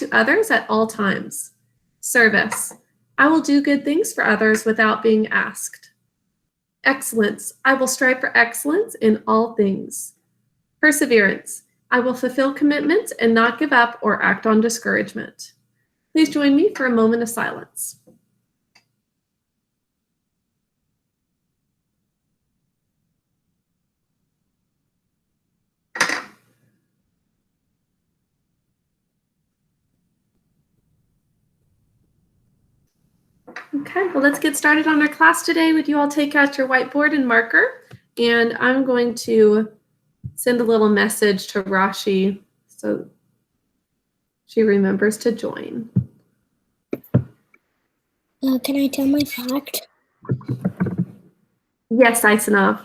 to others at all times. Service. I will do good things for others without being asked. Excellence. I will strive for excellence in all things. Perseverance. I will fulfill commitments and not give up or act on discouragement. Please join me for a moment of silence. Okay, well, let's get started on our class today. Would you all take out your whiteboard and marker? And I'm going to send a little message to Rashi so she remembers to join. Can I tell my fact? Yes, Isanov.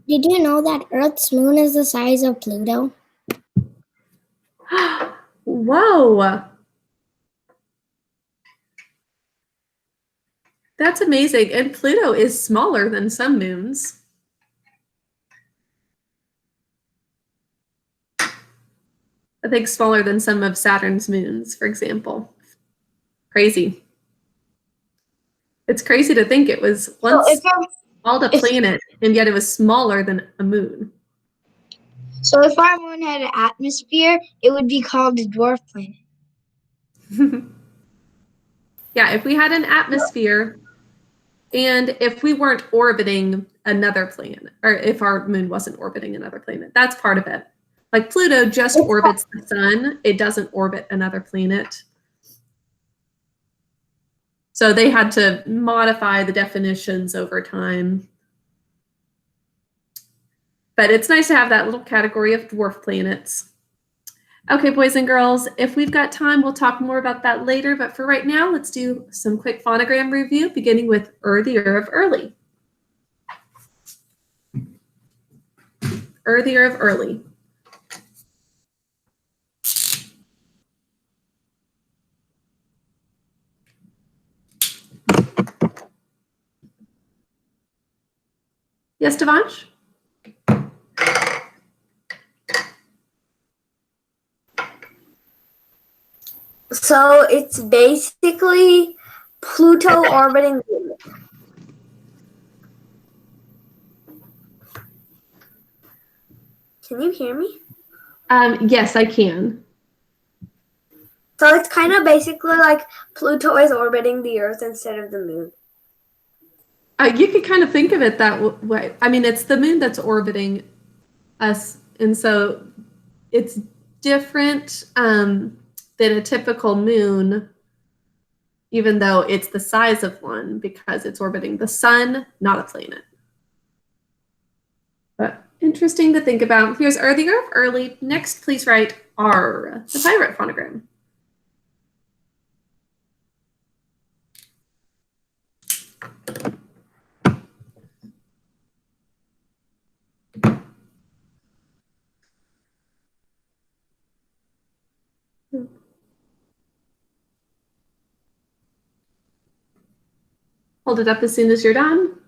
Did you know that Earth's moon is the size of Pluto? Whoa. That's amazing. And Pluto is smaller than some moons. I think smaller than some of Saturn's moons, for example. Crazy. It's crazy to think it was once called a planet, and yet it was smaller than a moon. So if our moon had an atmosphere, it would be called a dwarf planet. Yeah, if we had an atmosphere, and if we weren't orbiting another planet, or if our moon wasn't orbiting another planet, that's part of it. Like Pluto just orbits the sun. It doesn't orbit another planet. So they had to modify the definitions over time. But it's nice to have that little category of dwarf planets. Okay, boys and girls, if we've got time, we'll talk more about that later. But for right now, let's do some quick phonogram review, beginning with the year of early. The year of early. Yes, Devansh? So it's basically Pluto orbiting the moon. Can you hear me? Yes, I can. So it's kind of basically like Pluto is orbiting the Earth instead of the moon. You could kind of think of it that way. I mean, it's the moon that's orbiting us, and so it's different than a typical moon, even though it's the size of one, because it's orbiting the sun, not a planet. But interesting to think about. Here's the year of early. Next, please write R, the pirate phonogram. Hold it up as soon as you're done.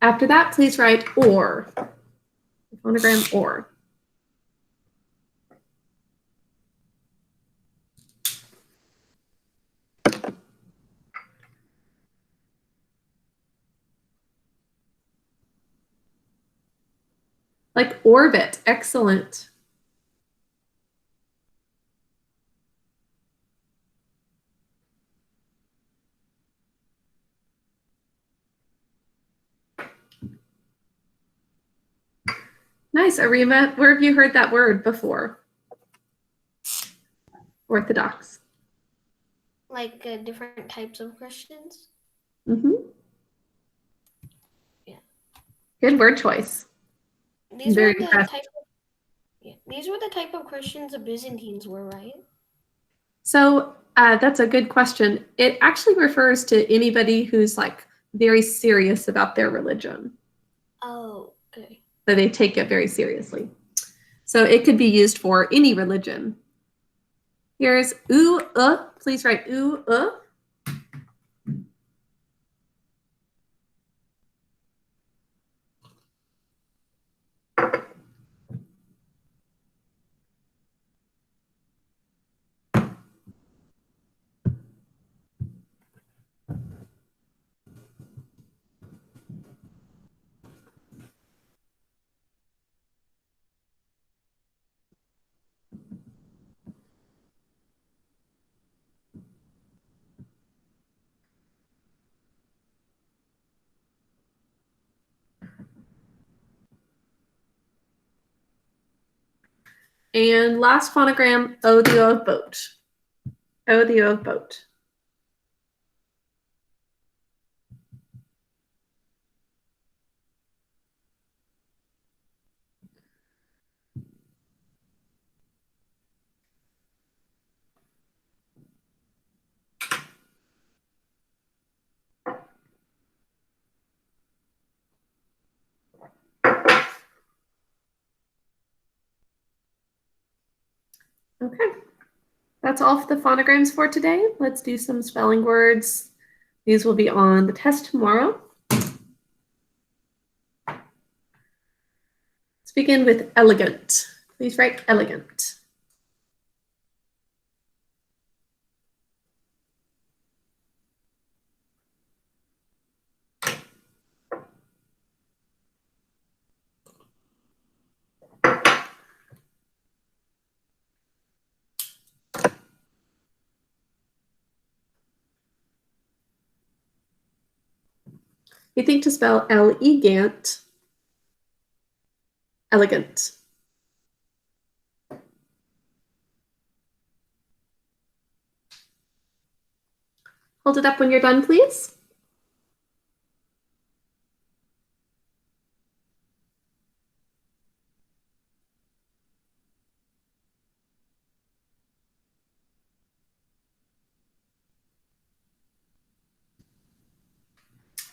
After that, please write or. Phonogram or. Like orbit, excellent. Nice, Arima. Where have you heard that word before? Orthodox. Like different types of Christians? Mm-hmm. Yeah. Good word choice. These were the type of Christians the Byzantines were, right? So that's a good question. It actually refers to anybody who's like very serious about their religion. Oh, okay. So they take it very seriously. So it could be used for any religion. Here's please write And last phonogram, O, the O of boat. O, the O of boat. Okay, that's all for the phonograms for today. Let's do some spelling words. These will be on the test tomorrow. Let's begin with elegant. Please write elegant. You think to spell elegant, elegant. Hold it up when you're done, please.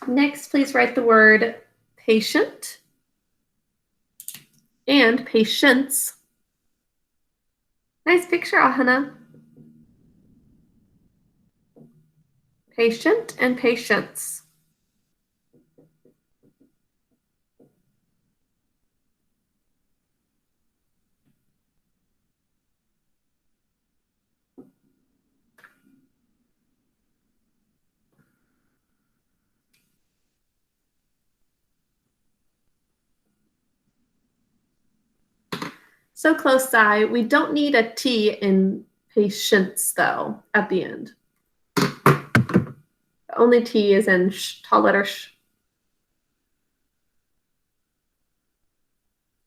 Next, please write the word patient and patience. Nice picture, Ahana. Patient and patience. So close, Sai. We don't need a T in patience, though, at the end. The only T is in tall letter sh.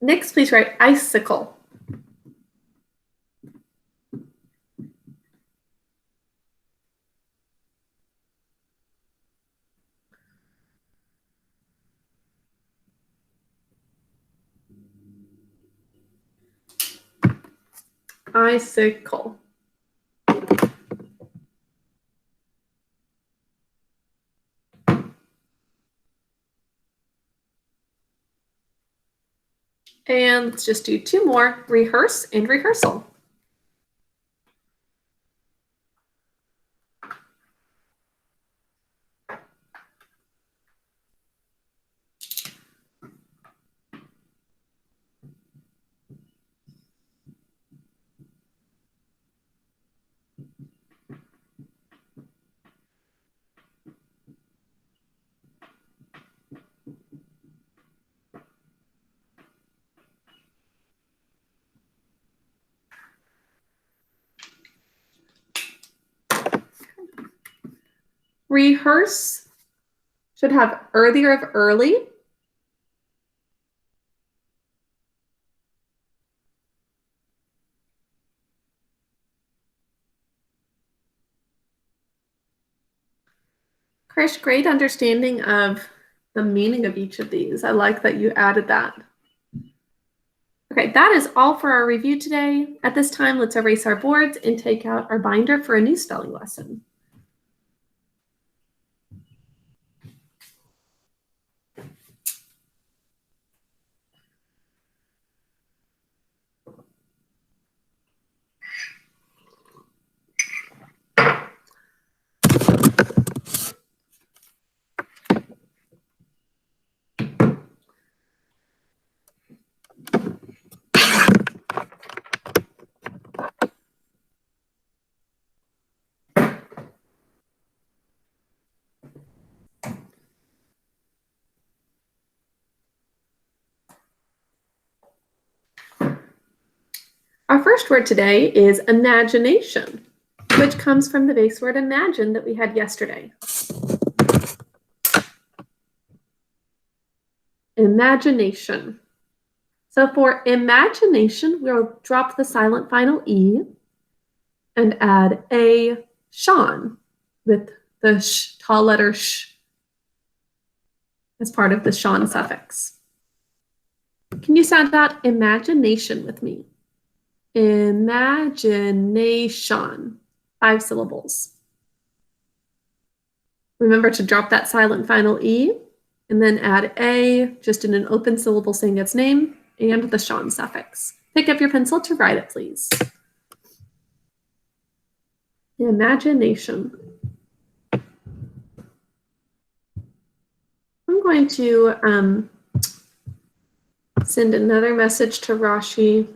Next, please write icicle. Icicle. And let's just do two more, rehearse and rehearsal. Rehearse should have earlier of early. Krish, great understanding of the meaning of each of these. I like that you added that. Okay, that is all for our review today. At this time, let's erase our boards and take out our binder for a new spelling lesson. Our first word today is imagination, which comes from the base word imagine that we had yesterday. Imagination. So for imagination, we'll drop the silent final E and add a Sean with the sh, tall letter sh as part of the Sean suffix. Can you sound out imagination with me? Imagination, 5 syllables. Remember to drop that silent final E and then add a, just in an open syllable saying its name, and the Sean suffix. Pick up your pencil to write it, please. Imagination. I'm going to send another message to Rashi.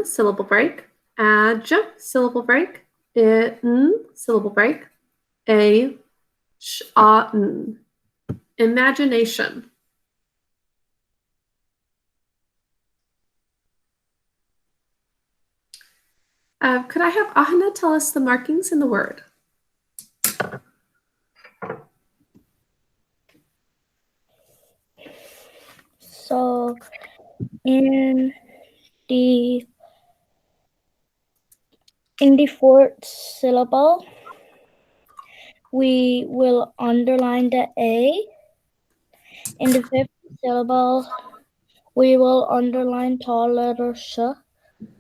Syllable break. Aj, syllable break. Syllable break. A, sh, a, n. Imagination. Could I have Ahana tell us the markings in the word? So in the fourth syllable, we will underline the A. In the fifth syllable, we will underline tall letter sh.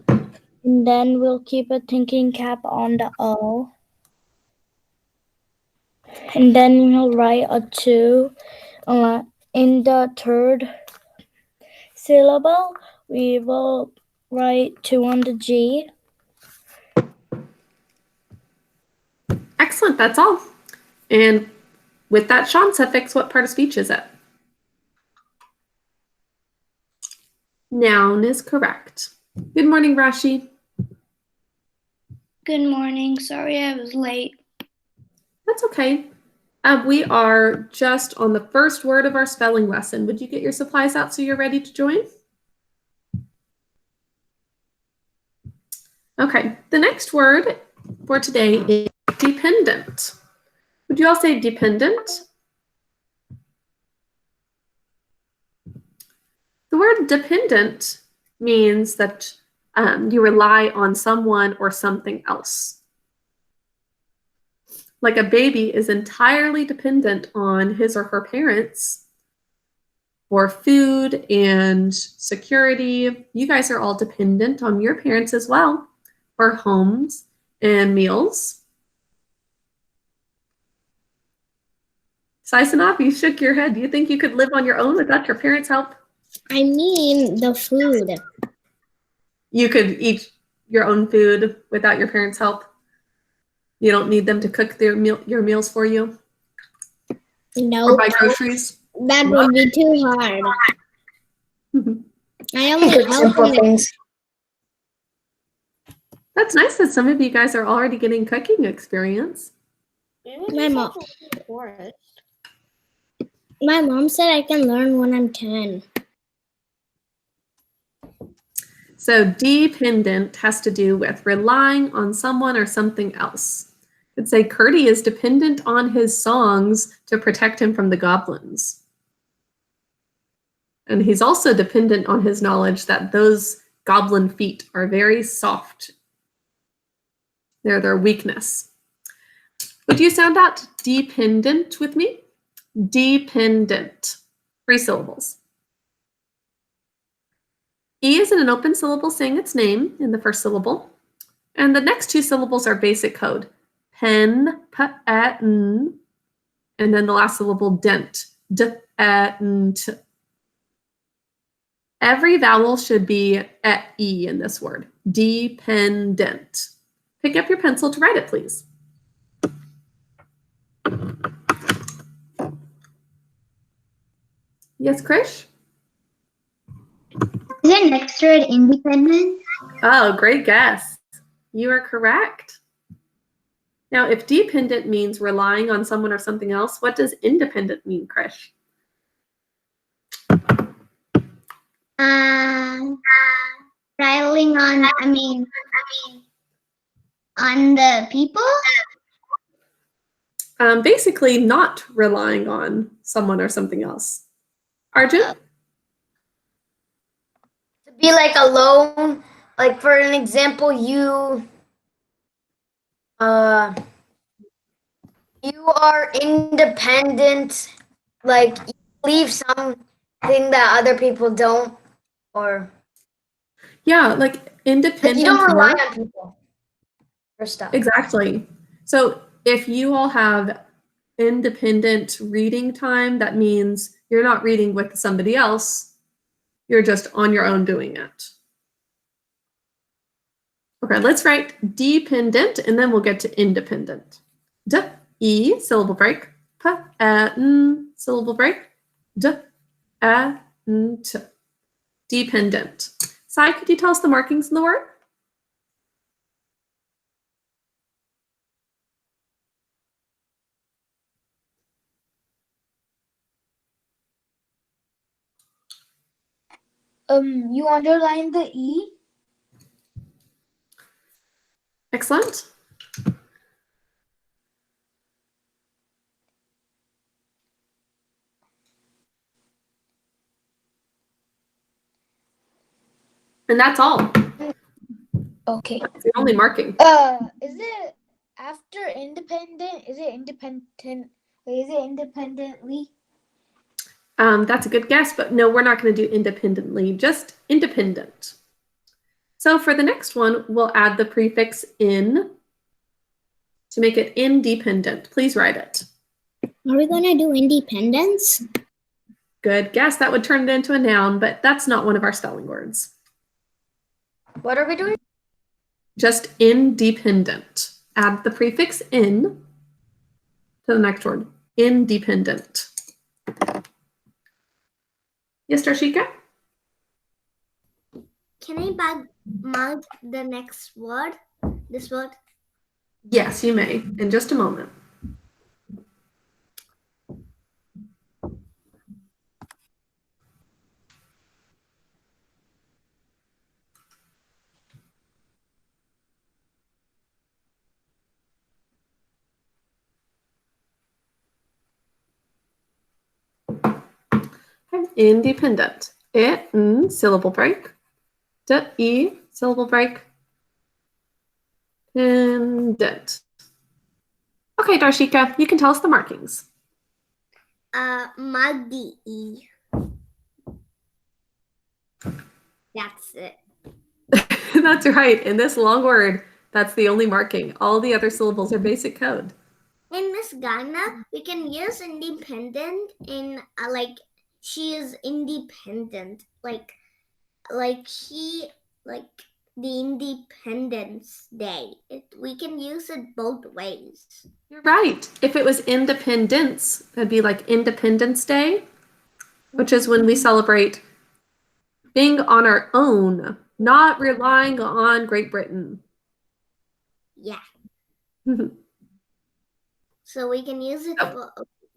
And then we'll keep a thinking cap on the O. And then we'll write a 2. In the third syllable, we will write 2 on the G. Excellent, that's all. And with that Sean suffix, what part of speech is it? Noun is correct. Good morning, Rashi. Good morning. Sorry I was late. That's okay. We are just on the first word of our spelling lesson. Would you get your supplies out so you're ready to join? Okay, the next word for today is dependent. Would you all say dependent? The word dependent means that you rely on someone or something else. Like a baby is entirely dependent on his or her parents for food and security. You guys are all dependent on your parents as well for homes and meals. Saisanab, you shook your head. Do you think you could live on your own without your parents' help? I mean the food. You could eat your own food without your parents' help? You don't need them to cook your meals for you? No. Or buy groceries? That would be too hard. I only help Simple them. things. That's nice that some of you guys are already getting cooking experience. My mom. My mom said I can learn when I'm 10. So dependent has to do with relying on someone or something else. Could say Curdy is dependent on his songs to protect him from the goblins. And he's also dependent on his knowledge that those goblin feet are very soft. They're their weakness. Would you sound out dependent with me? Dependent. 3 syllables. E is in an open syllable saying its name in the first syllable. And the next two syllables are basic code. Pen, n, and then the last syllable, dent, d-e-n-t. Every vowel should be at E in this word, dependent. Pick up your pencil to write it, please. Yes, Krish? Is it next to it independent? Oh, great guess. You are correct. Now, if dependent means relying on someone or something else, what does independent mean, Krish? Relying on, on the people? Basically, not relying on someone or something else. Arjun? To be like alone, like for an example, you are independent, like you believe something that other people don't, or Yeah, like independent. you don't rely work. on people for stuff. Exactly. So if you all have independent reading time, that means you're not reading with somebody else. You're just on your own doing it. Okay, let's write dependent and then we'll get to independent. D, E, syllable break. P, n, syllable break. D, n, t. Dependent. Sai, could you tell us the markings in the word? You underline the E. Excellent. And that's all. Okay. That's the only marking. Is it after independent? Is it independent? Wait, is it independently? That's a good guess, but no, we're not going to do independently, just independent. So for the next one, we'll add the prefix in to make it independent. Please write it. Are we gonna do independence? Good guess. That would turn it into a noun, but that's not one of our spelling words. What are we doing? Just independent. Add the prefix in to the next word. Independent. Yes, Darshika? Can I mark the next word? This word? Yes, you may, in just a moment. Independent. N, syllable break. D, syllable break. Pendant. Okay, Darshika, you can tell us the markings. Mark the E. That's it. That's right. In this long word, that's the only marking. All the other syllables are basic code. In Miss Ghana, we can use independent in like she is independent, like the Independence Day. We can use it both ways. You're right. If it was independence, that'd be like Independence Day, which is when we celebrate being on our own, not relying on Great Britain. Yeah. So we can use it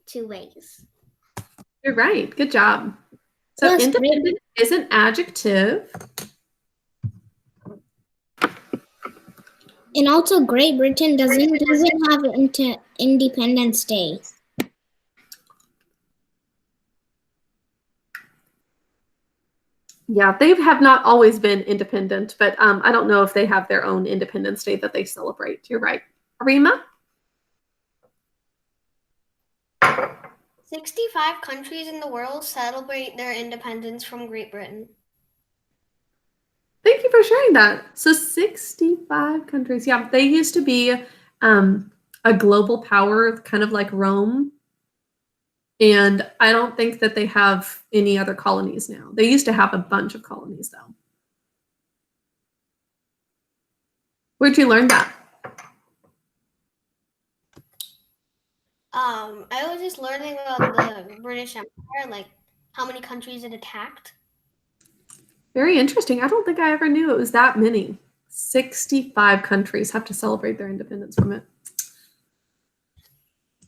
two ways. You're right. Good job. So Yes, independent is an adjective. And also, Great Britain doesn't have Independence Day. Yeah, they have not always been independent, but I don't know if they have their own Independence Day that they celebrate. You're right. Arima? 65 countries in the world celebrate their independence from Great Britain. you for sharing that. So 65 countries. Yeah, they used to be a global power, kind of like Rome. And I don't think that they have any other colonies now. They used to have a bunch of colonies, though. Where'd you learn that? I was just learning on the British Empire, like how many countries it attacked. Very interesting. I don't think I ever knew it was that many. 65 countries have to celebrate their independence from it,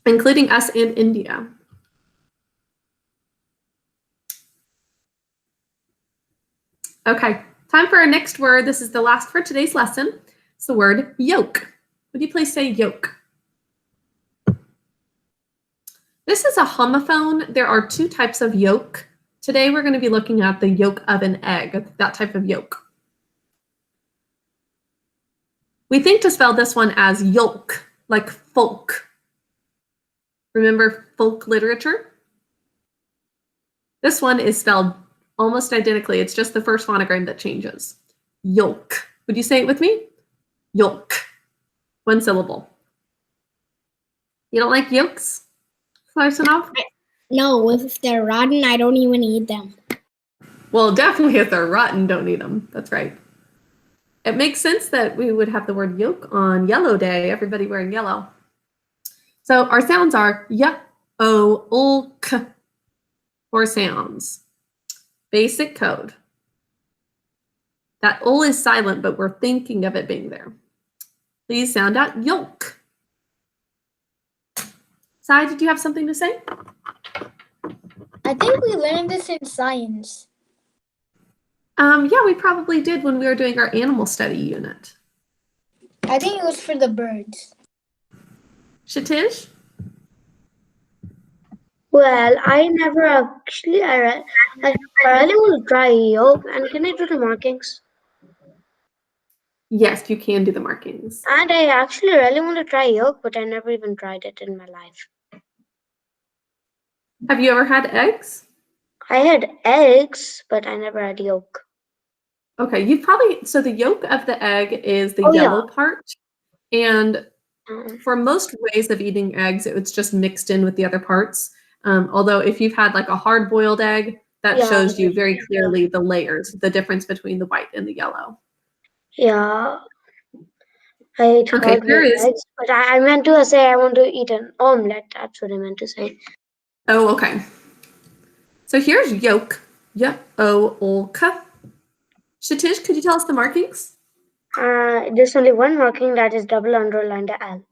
including us and India. Okay, time for our next word. This is the last for today's lesson. It's the word yoke. Would you please say yoke? This is a homophone. There are two types of yolk. Today we're going to be looking at the yolk of an egg, that type of yolk. We think to spell this one as yolk, like folk. Remember folk literature? This one is spelled almost identically. It's just the first phonogram that changes. Yolk. Would you say it with me? Yolk. One syllable. You don't like yolks? Larsenov? No, if they're rotten, I don't even eat them. Well, definitely if they're rotten, don't eat them. That's right. It makes sense that we would have the word yolk on Yellow Day, everybody wearing yellow. So our sounds are y, o, ul, k, for sounds. Basic code. That ul is silent, but we're thinking of it being there. Please sound out yolk. Sai, did you have something to say? I think we learned this in science. Yeah, we probably did when we were doing our animal study unit. I think it was for the birds. Shatish? Well, I never actually. I really want to try yolk, and can I do the markings? Yes, you can do the markings. And I actually really want to try yolk, but I never even tried it in my life. Have you ever had eggs? I had eggs, but I never had yolk. Okay, you've probably, so the yolk of the egg is the Oh, yeah. yellow part. And Um, for most ways of eating eggs, it's just mixed in with the other parts. Although if you've had like a hard-boiled egg, that Yeah. shows you very clearly the layers, the difference between the white and the yellow. Yeah, I ate Okay, hard there is. eggs, but I meant to say I want to eat an omelette. That's what I meant to say. Oh, okay. So here's yolk. Y-o-l-k. Shatish, could you tell us the markings? There's only one marking, that is double underline the L.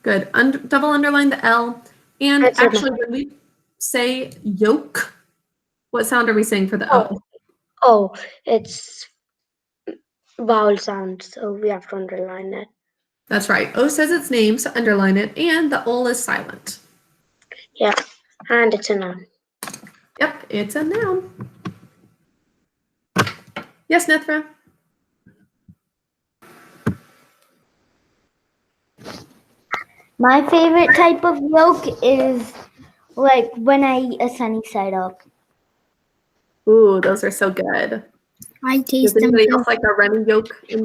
Good. Double underline the L. And That's it. actually, when we say yolk, what sound are we saying for the O? Oh, it's vowel sound, so we have to underline it. That's right. O says its name, so underline it. And the ol is silent. Yeah, and it's a noun. Yep, it's a noun. Yes, Nethra? My favorite type of yolk is like when I eat a sunny side up. Ooh, those are so good. I Does taste them. anybody else like a runny yolk in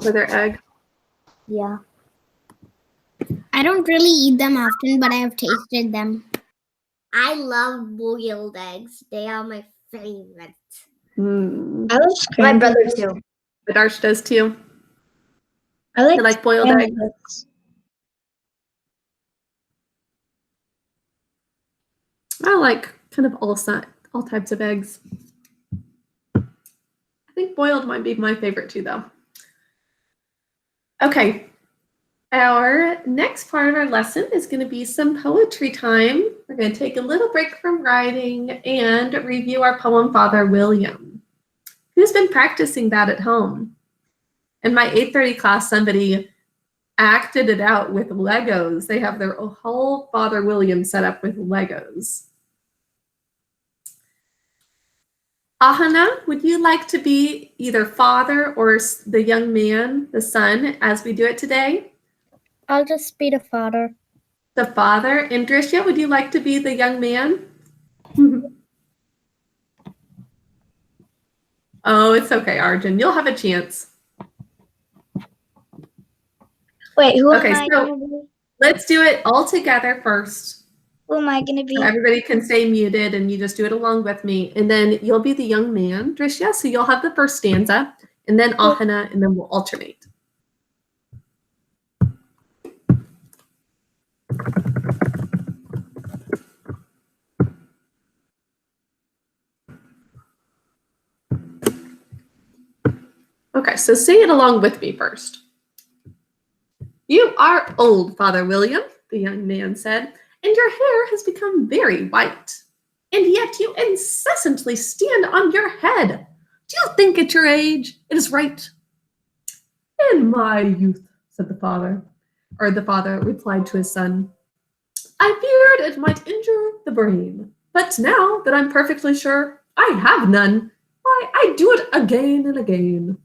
for their egg? Yeah. I don't really eat them often, but I have tasted them. I love boiled eggs. They are my favorite. Mm. I like My scrambled brother eggs. too. But Arch does too. I You like boiled eggs? scrambled eggs. I like kind of all types of eggs. I think boiled might be my favorite too, though. Okay. Our next part of our lesson is going to be some poetry time. We're going to take a little break from writing and review our poem, Father William. Who's been practicing that at home? In my 8:30 class, somebody acted it out with Legos. They have their whole Father William set up with Legos. Ahana, would you like to be either father or the young man, the son, as we do it today? I'll just be the father. The father. And Drisha, would you like to be the young man? Oh, it's okay, Arjun. You'll have a chance. Wait, who Okay, am I so- gonna be? Let's do it all together first. Who am I gonna be? So everybody can stay muted and you just do it along with me. And then you'll be the young man, Drishya. So you'll have the first stanza, and then Ahana, and then we'll alternate. Okay, so say it along with me first. You are old, Father William, the young man said, and your hair has become very white. And yet you incessantly stand on your head. Do you think at your age it is right? In my youth, said the father, or the father replied to his son, I feared it might injure the brain. But now that I'm perfectly sure I have none, why, I do it again and again.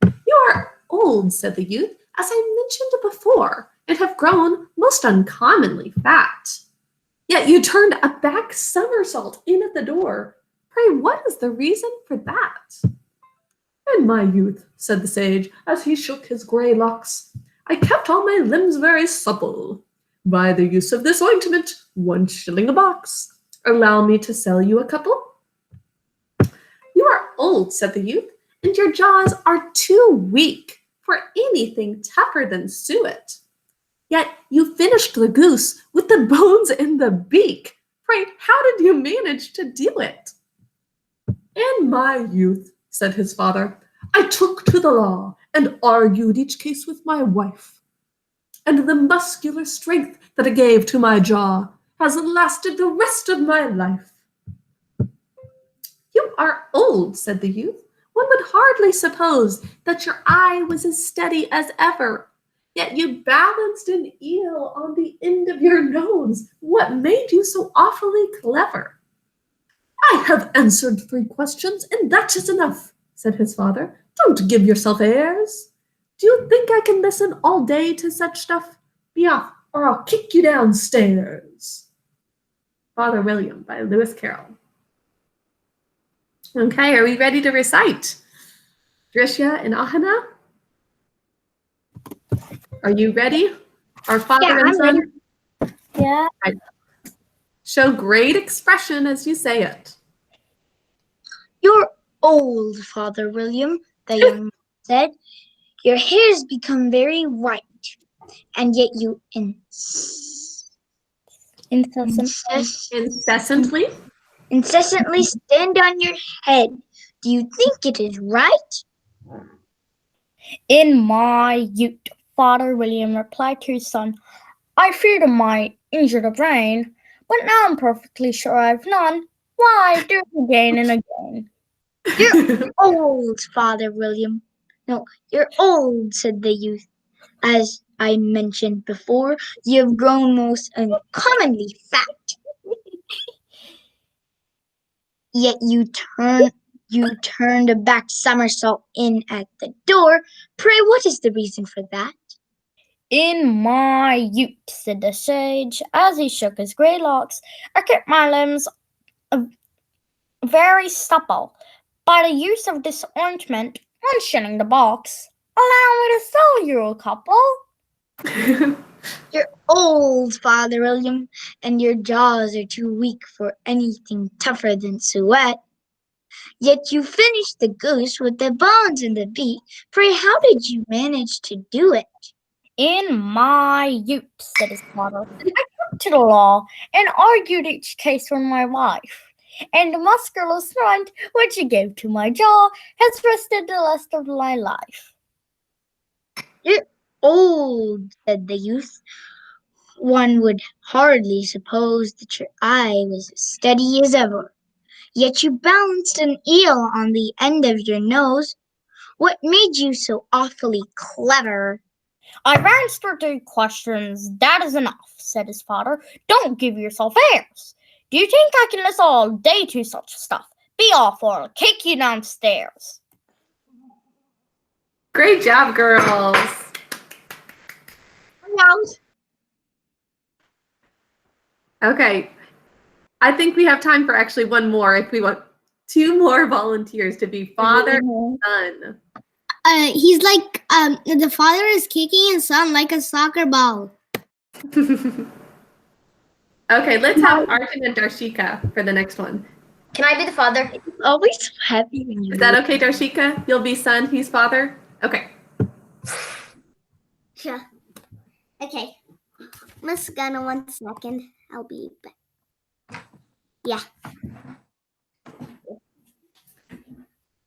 You are old, said the youth, as I mentioned before, and have grown most uncommonly fat. Yet you turned a back somersault in at the door. Pray, what is the reason for that? In my youth, said the sage, as he shook his grey locks, I kept all my limbs very supple. By the use of this ointment, 1 shilling a box. Allow me to sell you a couple? You are old, said the youth, and your jaws are too weak for anything tougher than suet. Yet you finished the goose with the bones in the beak. Pray, how did you manage to do it? In my youth, said his father, I took to the law and argued each case with my wife. And the muscular strength that it gave to my jaw has lasted the rest of my life. You are old, said the youth. One would hardly suppose that your eye was as steady as ever. Yet you balanced an eel on the end of your nose. What made you so awfully clever? I have answered 3 questions, and that is enough, said his father. Don't give yourself airs. Do you think I can listen all day to such stuff? Be off, or I'll kick you downstairs. Father William by Lewis Carroll. Okay, are we ready to recite? Drishya and Ahana? Are you ready? Our father Yeah, and I'm son? ready. Yeah. Show great expression as you say it. You're old, Father William, the young man said. Your hair's become very white, and yet you Incessant. Incessantly? incessantly stand on your head. Do you think it is right? In my youth, Father William replied to his son, I feared it might injure the brain, but now I'm perfectly sure I've none. Why, do it again and again. You're old, Father William. No, you're old, said the youth. As I mentioned before, you have grown most uncommonly fat. Yet you turned a back somersault in at the door. Pray, what is the reason for that? In my youth, said the sage, as he shook his grey locks, I kept my limbs very supple. By the use of this ointment, 1 shilling the box. Allow me to sell you a couple. You're old, Father William, and your jaws are too weak for anything tougher than suet. Yet you finished the goose with the bones in the beak. Pray, how did you manage to do it? In my youth, said his father, I took to the law and argued each case with my wife. And the muscular strength which he gave to my jaw has rested the rest of my life. You're old, said the youth. One would hardly suppose that your eye was as steady as ever. Yet you balanced an eel on the end of your nose. What made you so awfully clever? I've answered 3 questions. That is enough, said his father. Don't give yourself airs. Do you think I can listen all day to such stuff? Be off or I'll kick you downstairs. Great job, girls. Okay. I think we have time for actually one more if we want 2 more volunteers to be father and son. He's like the father is kicking his son like a soccer ball. Okay, let's have Arjun and Darshika for the next one. Can I be the father? Always so happy when you. Is that okay, Darshika? You'll be son, he's father? Okay. Sure. Okay. Miss Gunnar, 1 second. I'll be back. Yeah.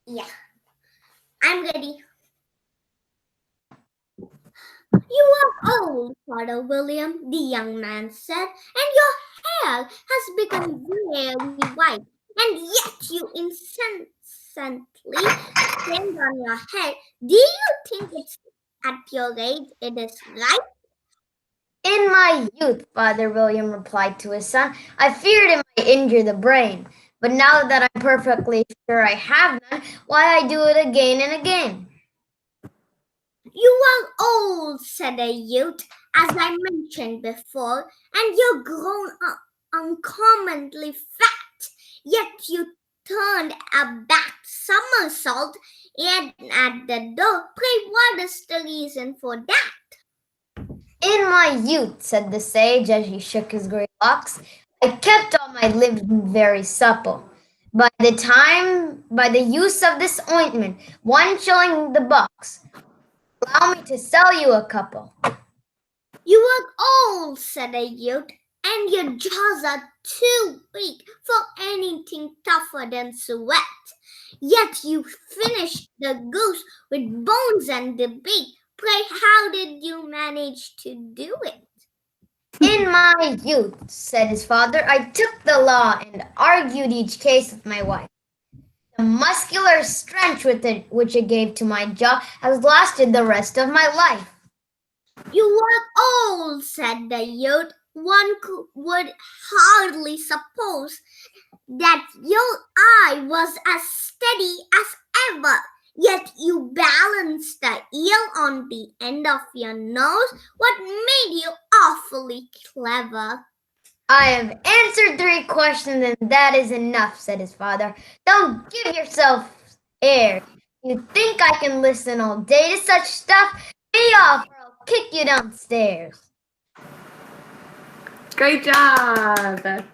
Yeah. I'm ready. You are old, Father William, the young man said, and your hair has become very white, and yet you incessantly stand on your head. Do you think it's at your age it is right? In my youth, Father William replied to his son, I feared it might injure the brain. But now that I'm perfectly sure I have none, why I do it again and again. You are old, said the youth, as I mentioned before, and you're grown uncommonly fat. Yet you turned a back somersault and at the door. Pray, what is the reason for that? In my youth, said the sage as he shook his gray locks, I kept all my limbs very supple. By the use of this ointment, 1 shilling the box. Allow me to sell you a couple. You are old, said the youth, and your jaws are too weak for anything tougher than sweat. Yet you finished the goose with bones and the beak. Pray, how did you manage to do it? In my youth, said his father, I took the law and argued each case with my wife. The muscular strength which it gave to my jaw has lasted the rest of my life. You are old, said the youth. One would hardly suppose that your eye was as steady as ever. Yet you balanced the eel on the end of your nose. What made you awfully clever? I have answered 3 questions and that is enough, said his father. Don't give yourself airs. You think I can listen all day to such stuff? Be off or I'll kick you downstairs. Great job.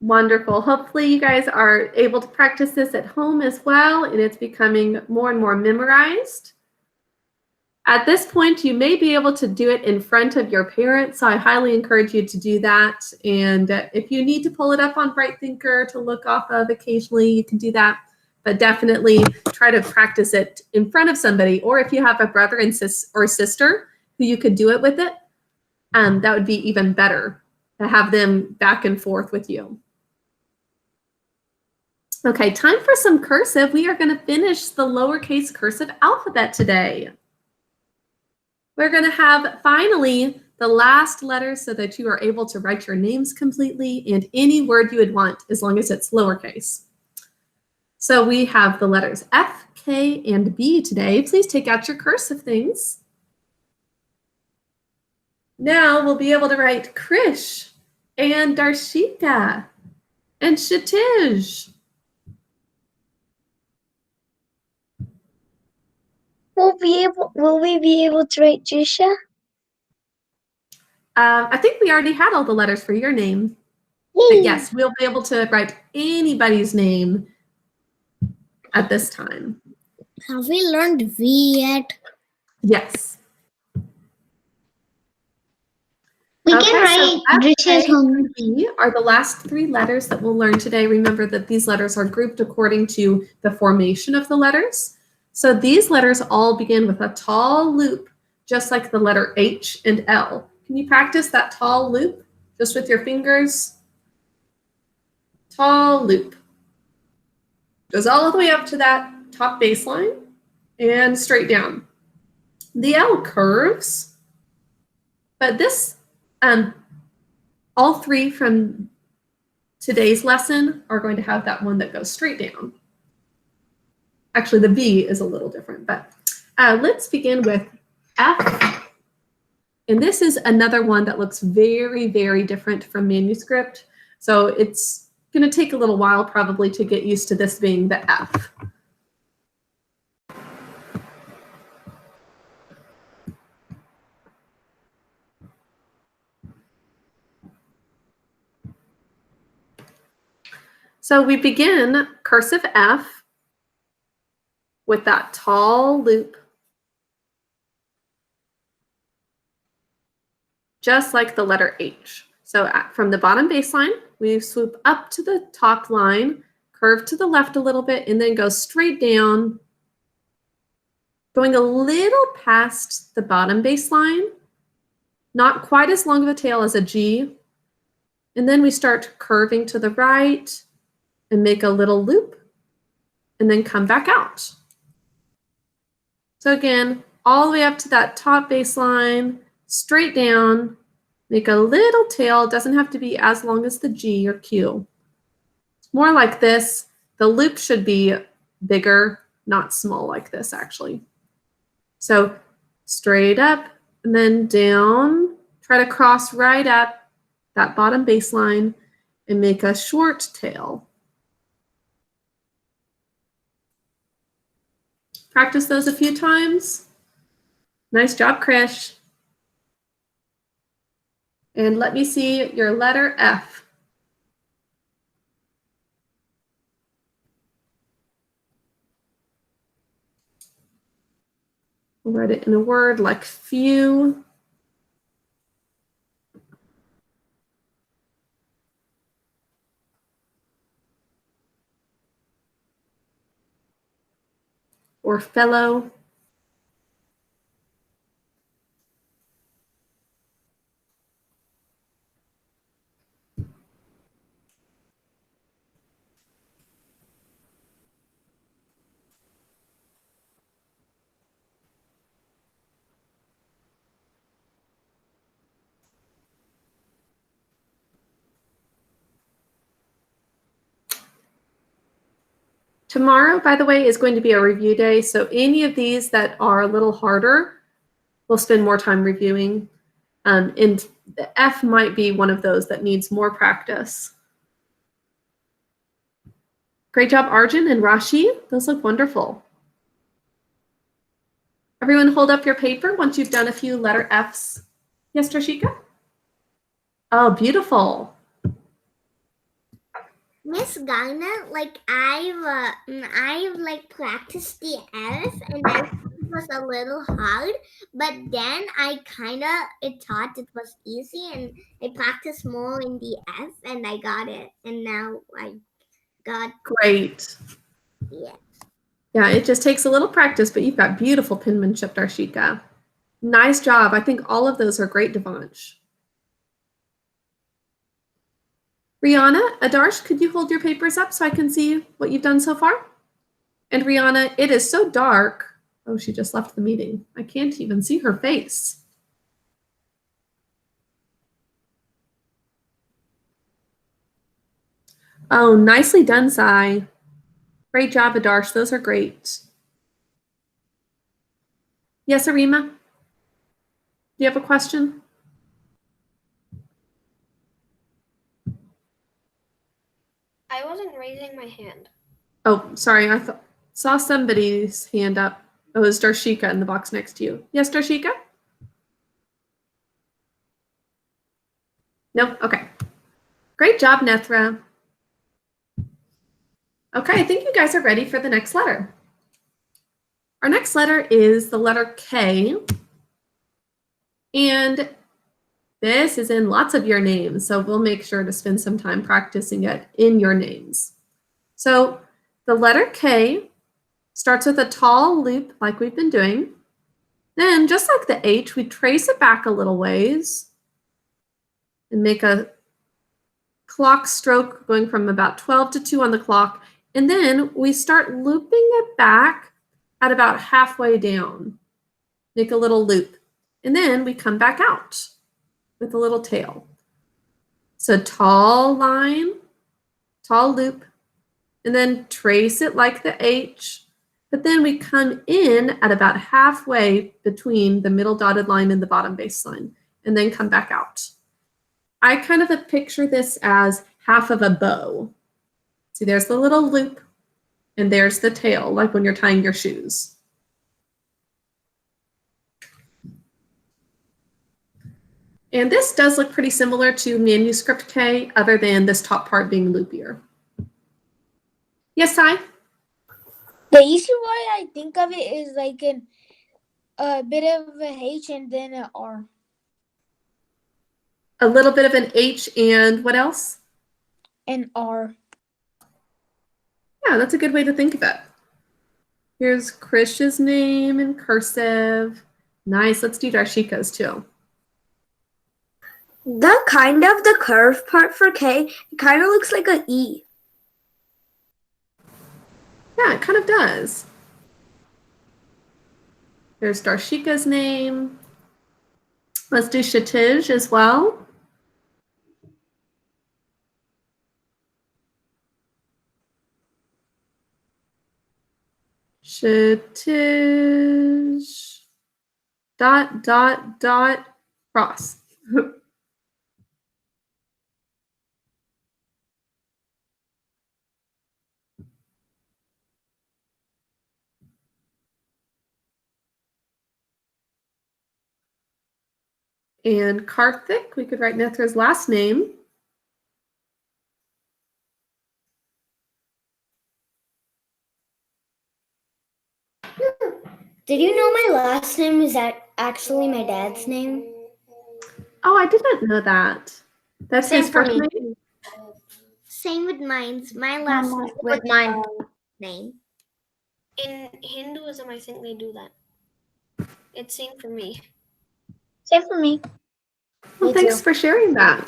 Wonderful. Hopefully you guys are able to practice this at home as well, and it's becoming more and more memorized. At this point, you may be able to do it in front of your parents, so I highly encourage you to do that. And if you need to pull it up on Bright Thinker to look off of occasionally, you can do that. But definitely try to practice it in front of somebody, or if you have a brother and or sister who you could do it with it, that would be even better to have them back and forth with you. Okay, time for some cursive. We are going to finish the lowercase cursive alphabet today. We're going to have finally the last letters so that you are able to write your names completely and any word you would want as long as it's lowercase. So we have the letters F, K, and B today. Please take out your cursive things. Now we'll be able to write Krish and Darshika and Kshitij. Will we be able to write Jusha? I think we already had all the letters for your name. But yes, we'll be able to write anybody's name at this time. Have we learned V yet? Yes. We Okay, can write so Jusha's home. and B are the last 3 letters that we'll learn today. Remember that these letters are grouped according to the formation of the letters. So these letters all begin with a tall loop, just like the letter H and L. Can you practice that tall loop just with your fingers? Tall loop. Goes all the way up to that top baseline and straight down. The L curves, but this, all 3 from today's lesson are going to have that one that goes straight down. Actually, the B is a little different, but let's begin with F And this is another one that looks very, very different from manuscript. So it's going to take a little while probably to get used to this being the F. So we begin cursive F with that tall loop, just like the letter H. So from the bottom baseline, we swoop up to the top line, curve to the left a little bit, and then go straight down, going a little past the bottom baseline, not quite as long of a tail as a G. And then we start curving to the right and make a little loop, and then come back out. So again, all the way up to that top baseline, straight down, make a little tail. It doesn't have to be as long as the G or Q. It's more like this. The loop should be bigger, not small like this actually. So straight up and then down, try to cross right at that bottom baseline and make a short tail. Practice those a few times. Nice job, Krish. And let me see your letter F. We'll write it in a word like few. Or fellow. Tomorrow, by the way, is going to be a review day. So any of these that are a little harder, we'll spend more time reviewing. And the F might be one of those that needs more practice. Great job, Arjun and Rashi. Those look wonderful. Everyone hold up your paper once you've done a few letter Fs. Yes, Trishika? Oh, beautiful. Miss Gina, like I've like practiced the F and I thought it was a little hard, but then I thought it was easy and I practiced more in the F and I got it, and now I got Great. yeah. Yeah, it just takes a little practice, but you've got beautiful penmanship, Darshika. Nice job. I think all of those are great, Devansh. Rihanna, Adarsh, could you hold your papers up so I can see what you've done so far? And Rihanna, it is so dark. Oh, she just left the meeting. I can't even see her face. Oh, nicely done, Sai. Great job, Adarsh. Those are great. Yes, Arima? Do you have a question? I wasn't raising my hand. Oh, sorry. I saw somebody's hand up. It was Darshika in the box next to you. Yes, Darshika? No? Okay. Great job, Nethra. Okay, I think you guys are ready for the next letter. Our next letter is the letter K. And this is in lots of your names, so we'll make sure to spend some time practicing it in your names. So the letter K starts with a tall loop like we've been doing. Then, just like the H, we trace it back a little ways and make a clock stroke going from about 12 to 2 on the clock. And then we start looping it back at about halfway down. Make a little loop. And then we come back out with a little tail. So tall line, tall loop, and then trace it like the H, but then we come in at about halfway between the middle dotted line and the bottom baseline. and then come back out. I kind of picture this as half of a bow. See, there's the little loop, and there's the tail, like when you're tying your shoes. And this does look pretty similar to manuscript K, other than this top part being loopier. Yes, Ty? The easy way I think of it is like a bit of a H and then an R. A little bit of an H and what else? An R. Yeah, that's a good way to think of it. Here's Krish's name in cursive. Nice. Let's do Darshika's too. The curve part for K, it kind of looks like an E. Yeah, it kind of does. There's Darshika's name. Let's do Kshitij as well. Kshitij. ... cross. And Karthik, we could write Nethra's last name. Did you know my last name is actually my dad's name? Oh, I did not know that. That's Same his for first me. name? Same with mine. My last name With mine. name. In Hinduism, I think they do that. It's same for me. Same for me. Well, Me thanks too. for sharing that.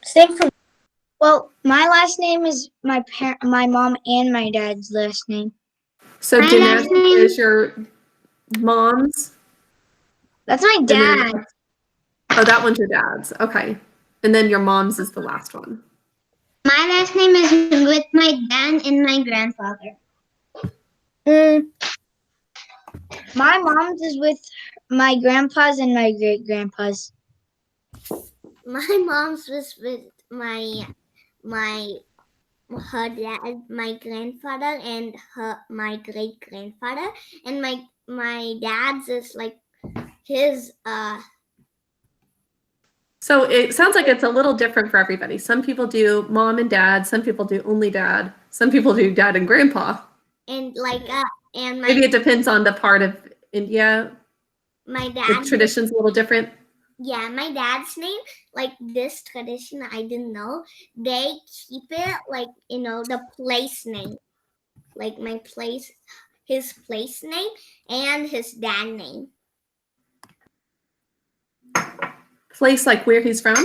Same for me. Well, my last name is my mom and my dad's last name. So My last Dinesh name- is your mom's? That's my And then- dad. Oh, that one's your dad's. Okay. And then your mom's is the last one. My last name is with my dad and my grandfather. My mom's is with my grandpa's and my great grandpa's. My mom's was with her dad, my grandfather, and my great grandfather, and my dad's is like his So it sounds like it's a little different for everybody. Some people do mom and dad. Some people do only dad. Some people do dad and grandpa. and like and my Maybe it depends on the part of India. my The dad tradition's a little different. yeah, my dad's name, like this tradition I didn't know, they keep it like, the place name. Like his place name and his dad name. Place like where he's from.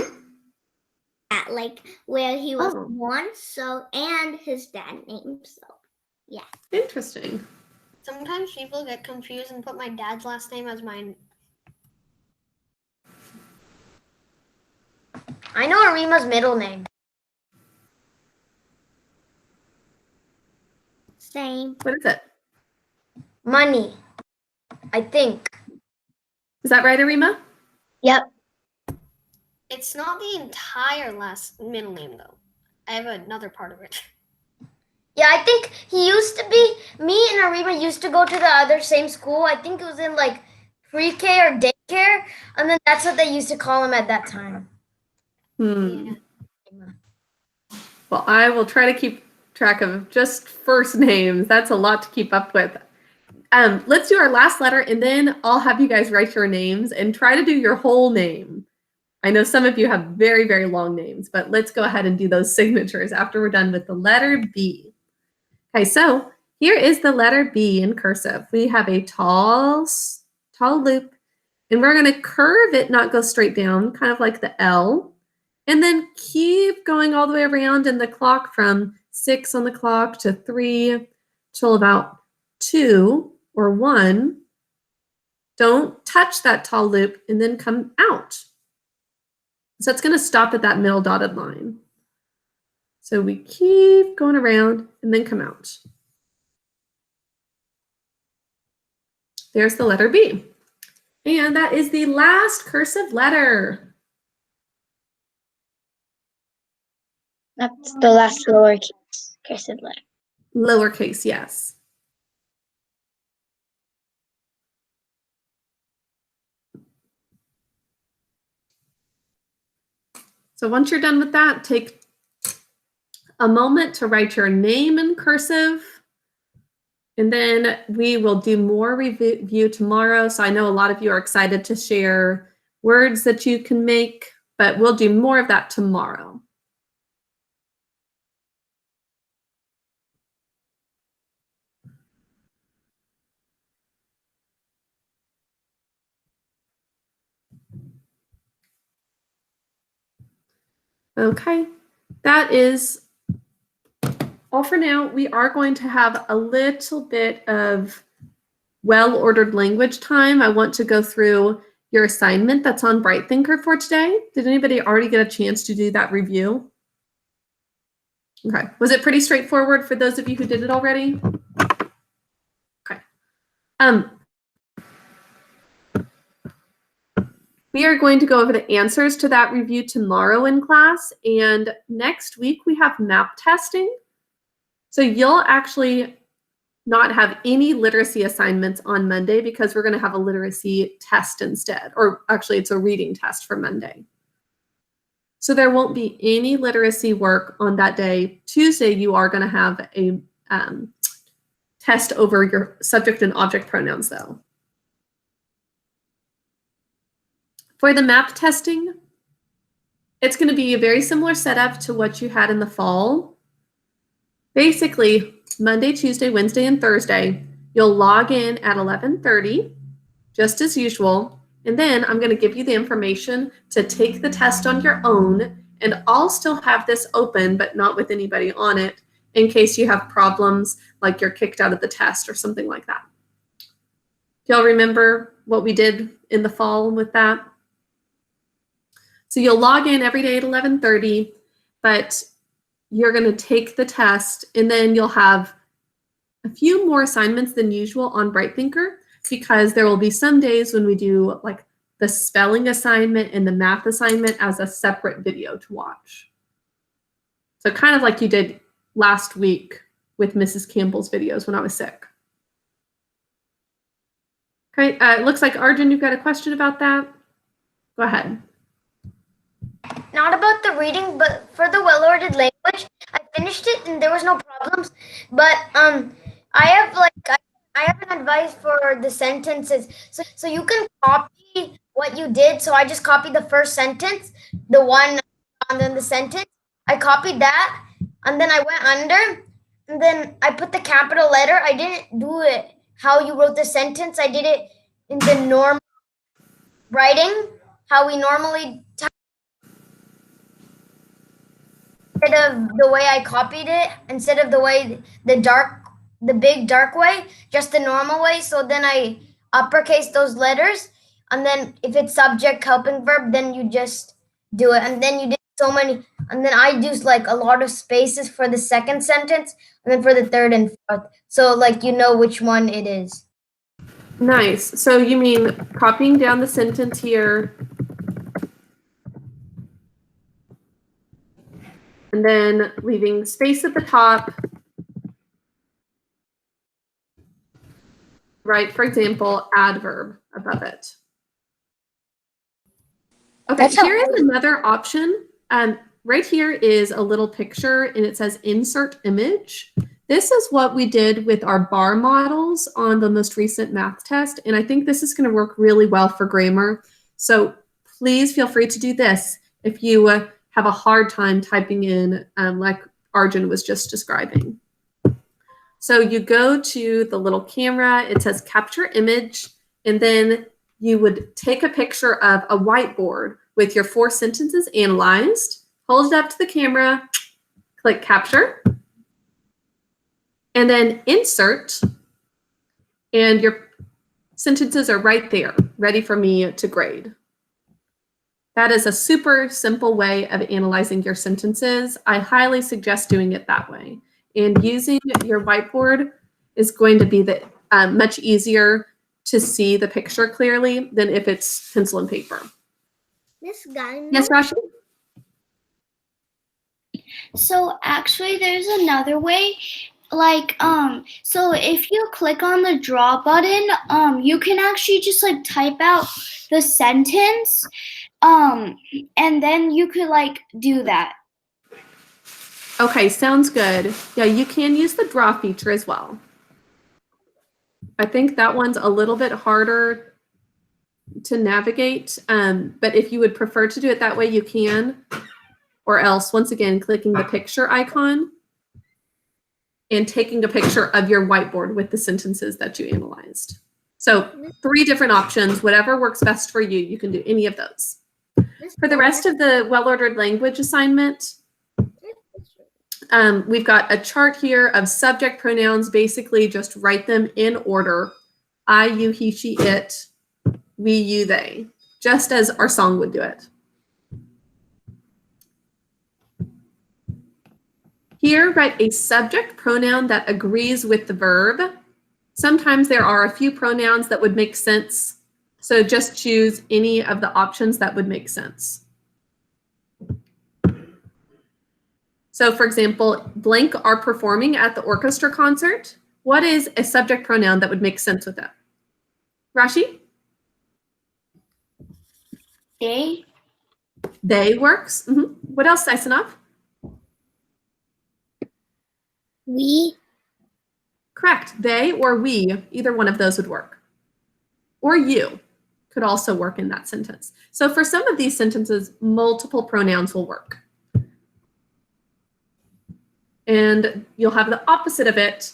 Like where he was Oh. born, so and his dad name. So Interesting. Sometimes people get confused and put my dad's last name as mine. I know Arima's middle name. same. What is it? Money. I think. Is that right, Arima? Yep. It's not the entire last middle name though. I have another part of it. Yeah, I think he used to be. Me and Arima used to go to the other same school. I think it was in like pre-K or daycare, and then that's what they used to call him at that time. Hmm. Yeah. Well, I will try to keep track of just first names. That's a lot to keep up with. Let's do our last letter, and then I'll have you guys write your names and try to do your whole name. I know some of you have very, very long names, but let's go ahead and do those signatures after we're done with the letter B. Okay, so here is the letter B in cursive. We have a tall loop, and we're going to curve it, not go straight down, kind of like the L, and then keep going all the way around in the clock from 6 on the clock to 3 till about 2 or 1. Don't touch that tall loop and then come out. So it's going to stop at that middle dotted line. So we keep going around and then come out. There's the letter B. And that is the last cursive letter. That's the last lowercase cursive letter. Lowercase, yes. So once you're done with that, take a moment to write your name in cursive. And then we will do more review tomorrow. So I know a lot of you are excited to share words that you can make, but we'll do more of that tomorrow. Okay, that is all for now. We are going to have a little bit of well-ordered language time. I want to go through your assignment that's on Bright Thinker for today. Did anybody already get a chance to do that review? Okay, was it pretty straightforward for those of you who did it already? Okay. We are going to go over the answers to that review tomorrow in class, and next week we have map testing. So you'll actually not have any literacy assignments on Monday because we're going to have a literacy test instead, or actually it's a reading test for Monday. So there won't be any literacy work on that day. Tuesday, you are going to have a test over your subject and object pronouns though. For the map testing, it's going to be a very similar setup to what you had in the fall. Basically, Monday, Tuesday, Wednesday, and Thursday, you'll log in at 11:30, just as usual, and then I'm going to give you the information to take the test on your own, and I'll still have this open, but not with anybody on it, in case you have problems like you're kicked out of the test or something like that. Do y'all remember what we did in the fall with that? So you'll log in every day at 11:30, but you're going to take the test, and then you'll have a few more assignments than usual on Bright Thinker, because there will be some days when we do like the spelling assignment and the math assignment as a separate video to watch. So kind of like you did last week with Mrs. Campbell's videos when I was sick. Okay, it looks like Arjun, you've got a question about that. Go ahead. Not about the reading, but for the well-ordered language, I finished it and there was no problems. But I have an advice for the sentences. So you can copy what you did. So I just copied the first sentence, the one, and then the sentence. I copied that, and then I went under, and then I put the capital letter. I didn't do it how you wrote the sentence. I did it in the normal writing, how we normally type. Instead of the way I copied it, instead of the way the big dark way, just the normal way. So then I uppercase those letters, and then if it's subject, helping verb, then you just do it. And then you did so many, and then I used like a lot of spaces for the second sentence, and then for the third and fourth. So like you know which one it is. Nice. So you mean copying down the sentence here, and then leaving space at the top. Right, for example, adverb above it. Okay, here is another option. Right here is a little picture, and it says insert image. This is what we did with our bar models on the most recent math test, and I think this is going to work really well for grammar. So please feel free to do this if you have a hard time typing in like Arjun was just describing. So you go to the little camera, it says capture image, and then you would take a picture of a whiteboard with your 4 sentences analyzed, hold it up to the camera, click capture, and then insert, and your sentences are right there, ready for me to grade. That is a super simple way of analyzing your sentences. I highly suggest doing it that way. And using your whiteboard is going to be much easier to see the picture clearly than if it's pencil and paper. Miss Gardner. Yes, Rashi? So actually there's another way, like so if you click on the draw button, you can actually just like type out the sentence, and then you could like do that. Okay, sounds good. Yeah, you can use the draw feature as well. I think that one's a little bit harder to navigate, but if you would prefer to do it that way, you can. Or else, once again, clicking the picture icon and taking a picture of your whiteboard with the sentences that you analyzed. So 3 different options, whatever works best for you, you can do any of those. For the rest of the well-ordered language assignment, we've got a chart here of subject pronouns. Basically, just write them in order. I, you, he, she, it, we, you, they, just as our song would do it. Here, write a subject pronoun that agrees with the verb. Sometimes there are a few pronouns that would make sense, so just choose any of the options that would make sense. So for example, blank are performing at the orchestra concert. What is a subject pronoun that would make sense with that? Rashi? They. They works. What else, Saisanov? We. Correct. They or we, either one of those would work. Or you could also work in that sentence. So for some of these sentences, multiple pronouns will work. And you'll have the opposite of it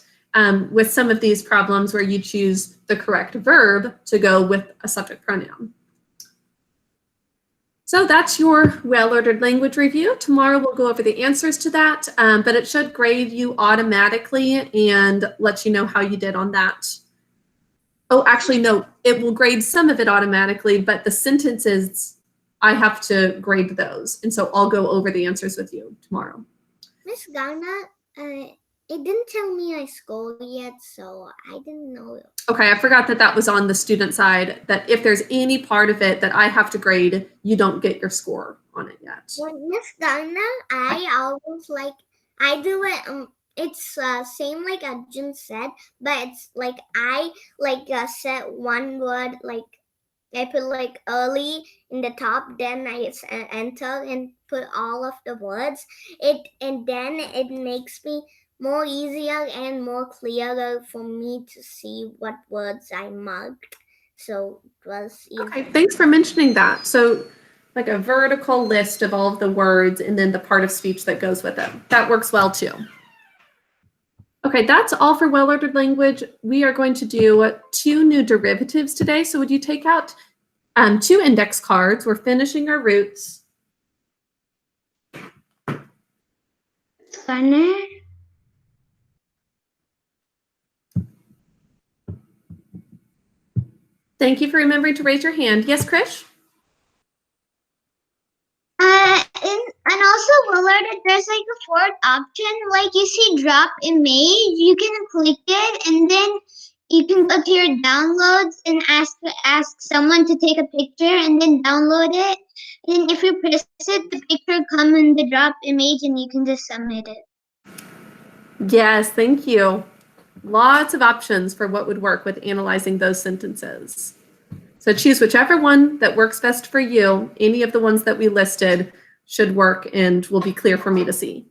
with some of these problems where you choose the correct verb to go with a subject pronoun. So that's your well-ordered language review. Tomorrow we'll go over the answers to that, but it should grade you automatically and let you know how you did on that. Oh, actually, no, it will grade some of it automatically, but the sentences, I have to grade those. And so I'll go over the answers with you tomorrow. Miss Garner, it didn't tell me I scored yet, so I didn't know. Okay, I forgot that that was on the student side, that if there's any part of it that I have to grade, you don't get your score on it yet. Well, Miss Garner, I always like, I do it, it's same like Arjun said, but it's like I set one word, like I put like early in the top, then I enter and put all of the words. And then it makes me more easier and more clearer for me to see what words I marked. So it was easy. Okay, thanks for mentioning that. So like a vertical list of all of the words and then the part of speech that goes with it. That works well too. Okay, that's all for well-ordered language. We are going to do 2 new derivatives today. So would you take out 2 index cards? We're finishing our roots. Garner? Thank you for remembering to raise your hand. Yes, Krish? And also, Willard, there's like a 4th option. Like you see drop image, you can click it and then you can go to your downloads and ask someone to take a picture and then download it. And if you press it, the picture comes in the drop image and you can just submit it. Yes, thank you. Lots of options for what would work with analyzing those sentences. So choose whichever one that works best for you. Any of the ones that we listed should work and will be clear for me to see.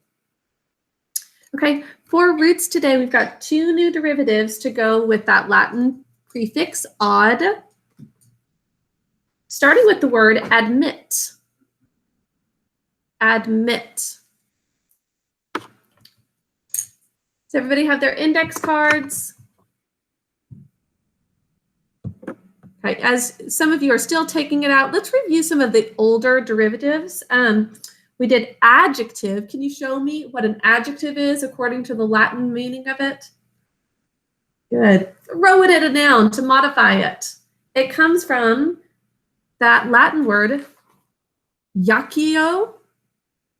Okay, for roots today, we've got 2 new derivatives to go with that Latin prefix odd. Starting with the word admit. Admit. Does everybody have their index cards? Okay, as some of you are still taking it out, let's review some of the older derivatives. We did adjective. Can you show me what an adjective is according to the Latin meaning of it? Good. Throw it at a noun to modify it. It comes from that Latin word, jaccio,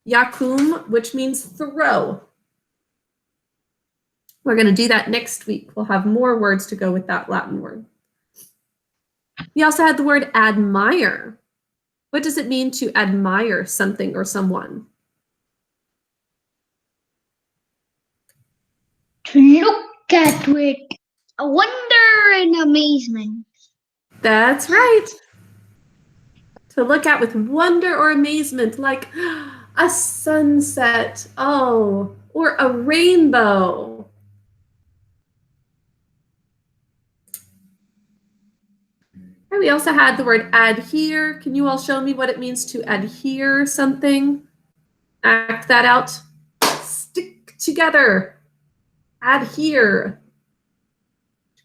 jacum, which means throw. We're going to do that next week. We'll have more words to go with that Latin word. We also had the word admire. What does it mean to admire something or someone? To look at with wonder and amazement. That's right. To look at with wonder or amazement, like a sunset, oh, or a rainbow. And we also had the word adhere. Can you all show me what it means to adhere something? Act that out. Stick together. Adhere.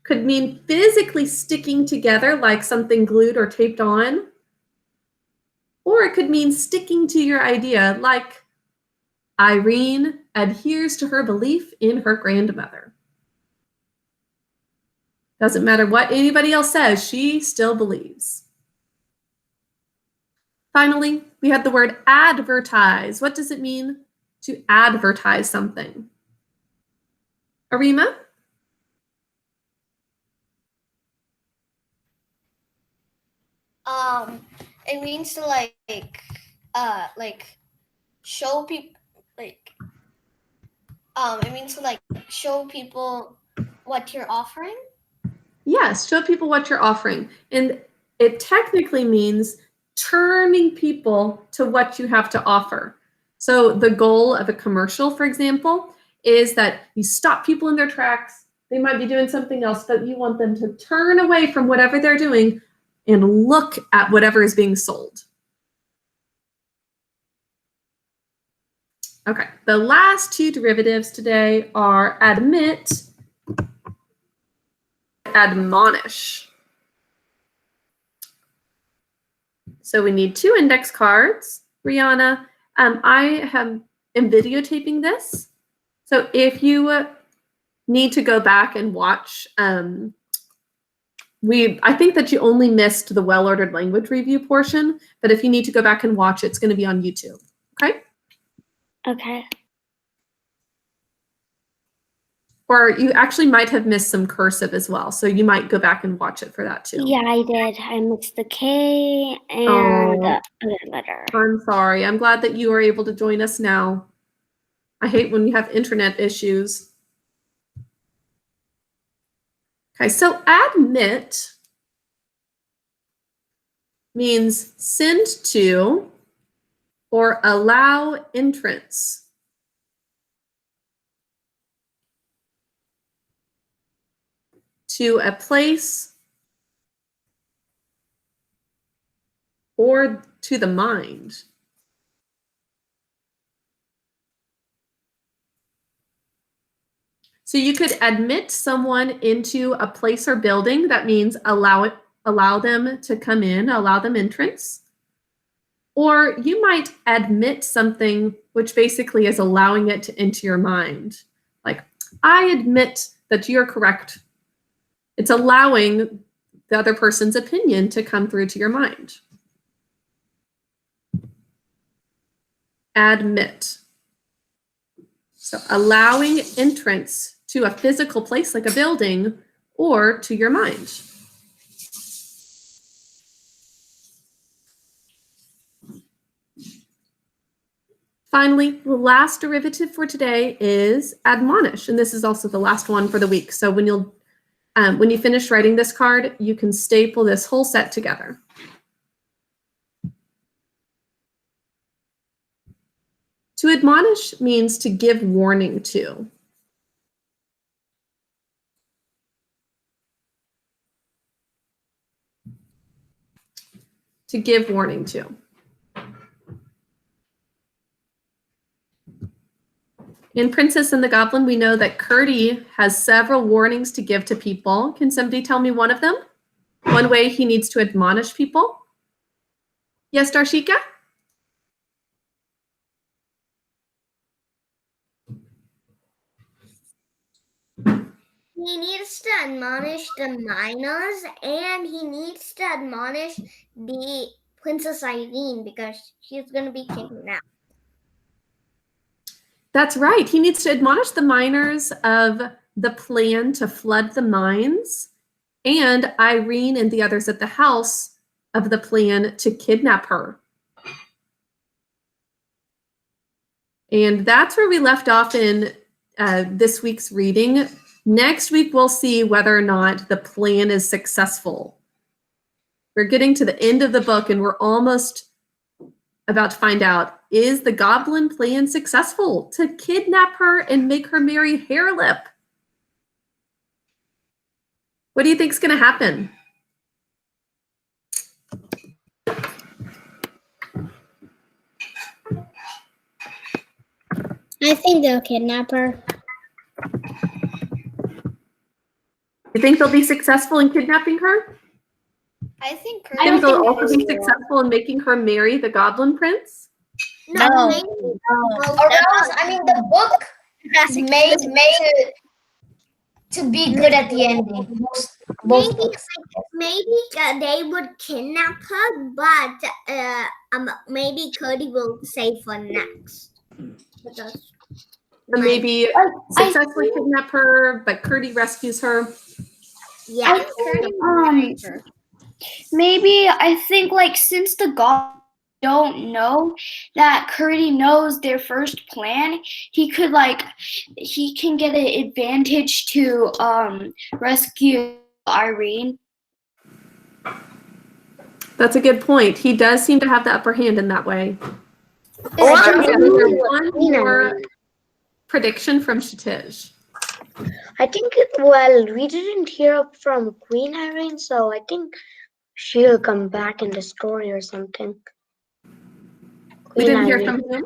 Could mean physically sticking together like something glued or taped on. Or it could mean sticking to your idea like Irene adheres to her belief in her grandmother. Doesn't matter what anybody else says, she still believes. Finally, we had the word advertise. What does it mean to advertise something? Arima? It means to like show people it means to like show people what you're offering. Yes, show people what you're offering. And it technically means turning people to what you have to offer. So the goal of a commercial, for example, is that you stop people in their tracks. They might be doing something else, but you want them to turn away from whatever they're doing and look at whatever is being sold. Okay, the last two derivatives today are admit, admonish. So we need 2 index cards. Brianna, I am videotaping this. So if you need to go back and watch, I think that you only missed the well-ordered language review portion, but if you need to go back and watch, it's going to be on YouTube, okay? Okay. Or you actually might have missed some cursive as well, so you might go back and watch it for that too. Yeah, I did. I missed the K and the other letter. I'm sorry. I'm glad that you are able to join us now. I hate when you have internet issues. Okay, so admit means send to or allow entrance. To a place or to the mind. So you could admit someone into a place or building. That means allow them to come in, allow them entrance. Or you might admit something, which basically is allowing it into your mind. Like, I admit that you're correct. It's allowing the other person's opinion to come through to your mind. Admit. So allowing entrance to a physical place like a building or to your mind. Finally, the last derivative for today is admonish, and this is also the last one for the week. So when you finish writing this card, you can staple this whole set together. To admonish means to give warning to. To give warning to. In Princess and the Goblin, we know that Curdy has several warnings to give to people. Can somebody tell me one of them? One way he needs to admonish people? Yes, Darshika? He needs to admonish the minors, and he needs to admonish the Princess Irene because she's going to be taken out. That's right. He needs to admonish the miners of the plan to flood the mines and Irene and the others at the house of the plan to kidnap her. And that's where we left off in this week's reading. Next week, we'll see whether or not the plan is successful. We're getting to the end of the book, and we're almost about to find out, is the goblin plan successful to kidnap her and make her marry Hairlip? What do you think's going to happen? I think they'll kidnap her. You think they'll be successful in kidnapping her? I think I think they'll also be successful in making her marry the Goblin Prince? No, No. maybe. Well, Or else, I mean, the book is made to be good at the ending. Both maybe books. they would kidnap her, but maybe Cody will save her next. Because Or maybe successfully kidnap her, but Curdy rescues her? yeah, Maybe I think like since the gods don't know that Curdy knows their first plan, he can get an advantage to rescue Irene. That's a good point. He does seem to have the upper hand in that way. Or Is there maybe one more prediction from Shatij? I think, well, we didn't hear from Queen Irene, so I think she'll come back in the story or something. We Queen didn't hear Irene. from him?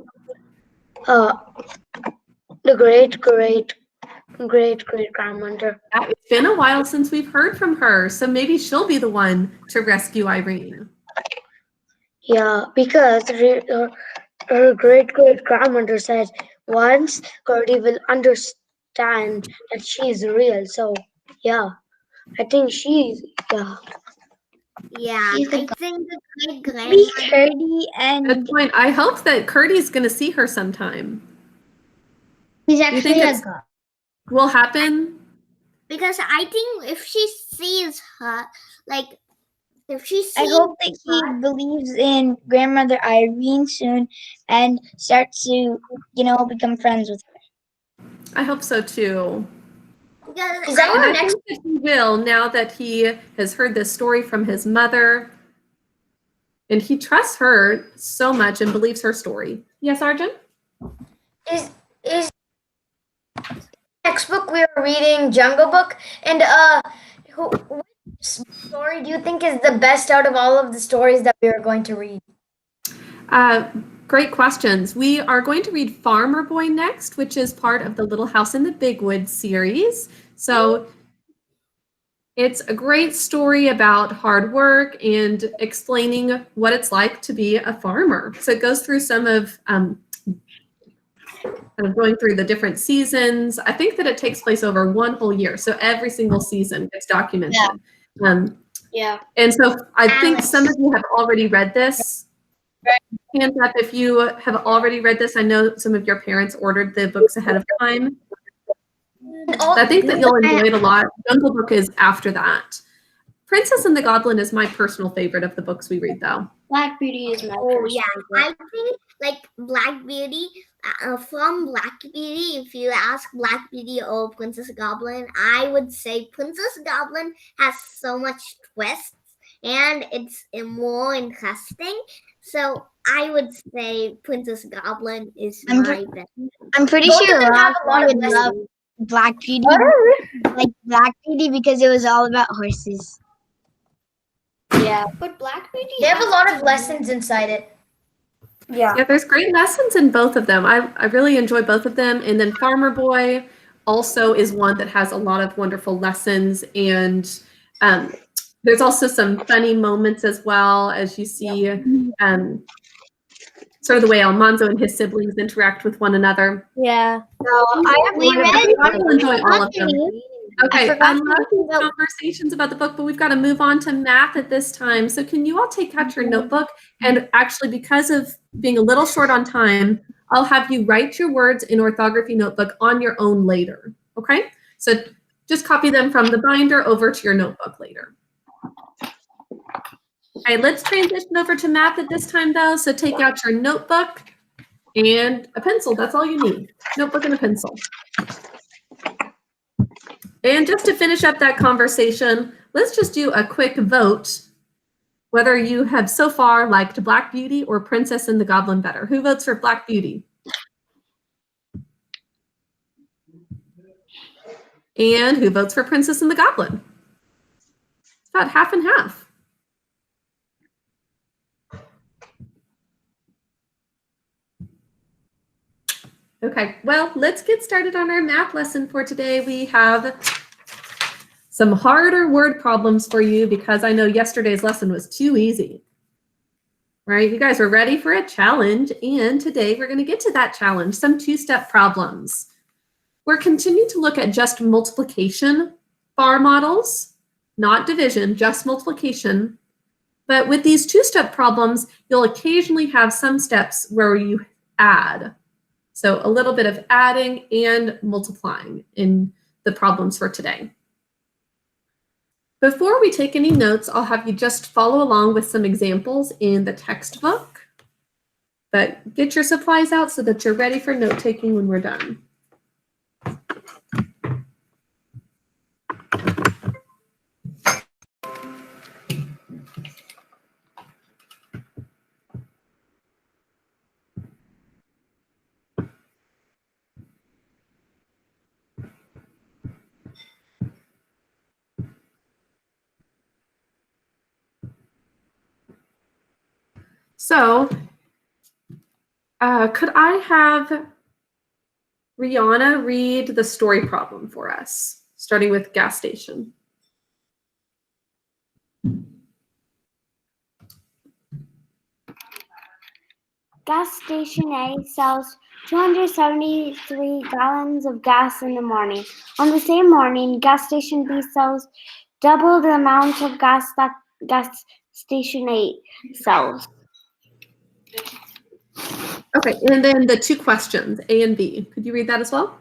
The great grandmother. It's been a while since we've heard from her, so maybe she'll be the one to rescue Irene. Yeah, because her great grandmother said once Gertie will understand that she's real. So yeah, I think she's yeah. She's the I think the great Maybe grandmother. Curdy and Good point. I hope that Curdy's going to see her sometime. he's Do you think actually a it's god. will happen? Because I think if she sees her, like if she sees I hope that he believes in grandmother Irene soon and starts to, become friends with her. I hope so too. because Is that And our I next? think that he will, now that he has heard this story from his mother. And he trusts her so much and believes her story. Yes, Arjun? Is next book we are reading Jungle Book, and which story do you think is the best out of all of the stories that we are going to read? Great questions. We are going to read Farmer Boy next, which is part of the Little House in the Big Woods series. So it's a great story about hard work and explaining what it's like to be a farmer. So it goes through some of kind of going through the different seasons. I think that it takes place over one whole year. So every single season gets documented. Yeah. And so I think some of you have already read this. Hands up if you have already read this. I know some of your parents ordered the books ahead of time. I think that you'll enjoy it a lot. Jungle Book is after that. Princess and the Goblin is my personal favorite of the books we read, though. Black Beauty is my Oh first yeah, favorite. I think like Black Beauty. From Black Beauty, if you ask Black Beauty or Princess Goblin, I would say Princess Goblin has so much twists and it's more interesting. So I would say Princess Goblin is I'm my best. I'm pretty Both sure of them have a lot Rob of would love lessons. Black Beauty, like Black Beauty, because it was all about horses. Yeah. But Black Beauty. They have a has lot of lessons inside it. Yeah. Yeah, there's great lessons in both of them. I really enjoy both of them. And then Farmer Boy also is one that has a lot of wonderful lessons. And there's also some funny moments as well, as you see sort of the way Almanzo and his siblings interact with one another. Yeah. We read I will enjoy all of them. Okay, I forgot love these conversations about the book, but we've got to move on to math at this time. So can you all take out your notebook? And actually, because of being a little short on time, I'll have you write your words in orthography notebook on your own later. Okay? So Just copy them from the binder over to your notebook later. Okay, let's transition over to math at this time though. So take out your notebook and a pencil. That's all you need. Notebook and a pencil. And just to finish up that conversation, let's just do a quick vote whether you have so far liked Black Beauty or Princess and the Goblin better. Who votes for Black Beauty? And who votes for Princess and the Goblin? About half and half. Okay, well, let's get started on our math lesson for today. We have some harder word problems for you because I know yesterday's lesson was too easy. Right, you guys are ready for a challenge, and today we're going to get to that challenge, some two-step problems. We're continuing to look at just multiplication bar models, not division, just multiplication. But with these two-step problems, you'll occasionally have some steps where you add. So a little bit of adding and multiplying in the problems for today. Before we take any notes, I'll have you just follow along with some examples in the textbook. But get your supplies out so that you're ready for note-taking when we're done. So, could I have Rihanna read the story problem for us, starting with gas station? Gas station A sells 273 gallons of gas in the morning. On the same morning, gas station B sells double the amount of gas that gas station A sells. Okay, and then the two questions, A and B. Could you read that as well?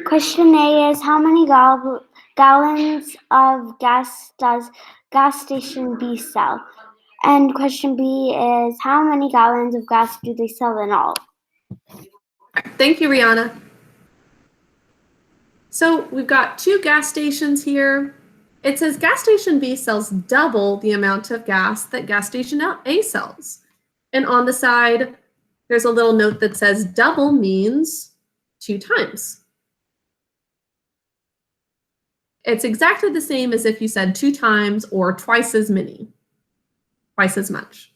Question A is, how many gallons of gas does gas station B sell? And question B is, how many gallons of gas do they sell in all? Thank you, Rihanna. So we've got two gas stations here. It says gas station B sells double the amount of gas that gas station A sells. And on the side, there's a little note that says double means 2 times. It's exactly the same as if you said 2 times or twice as many, twice as much.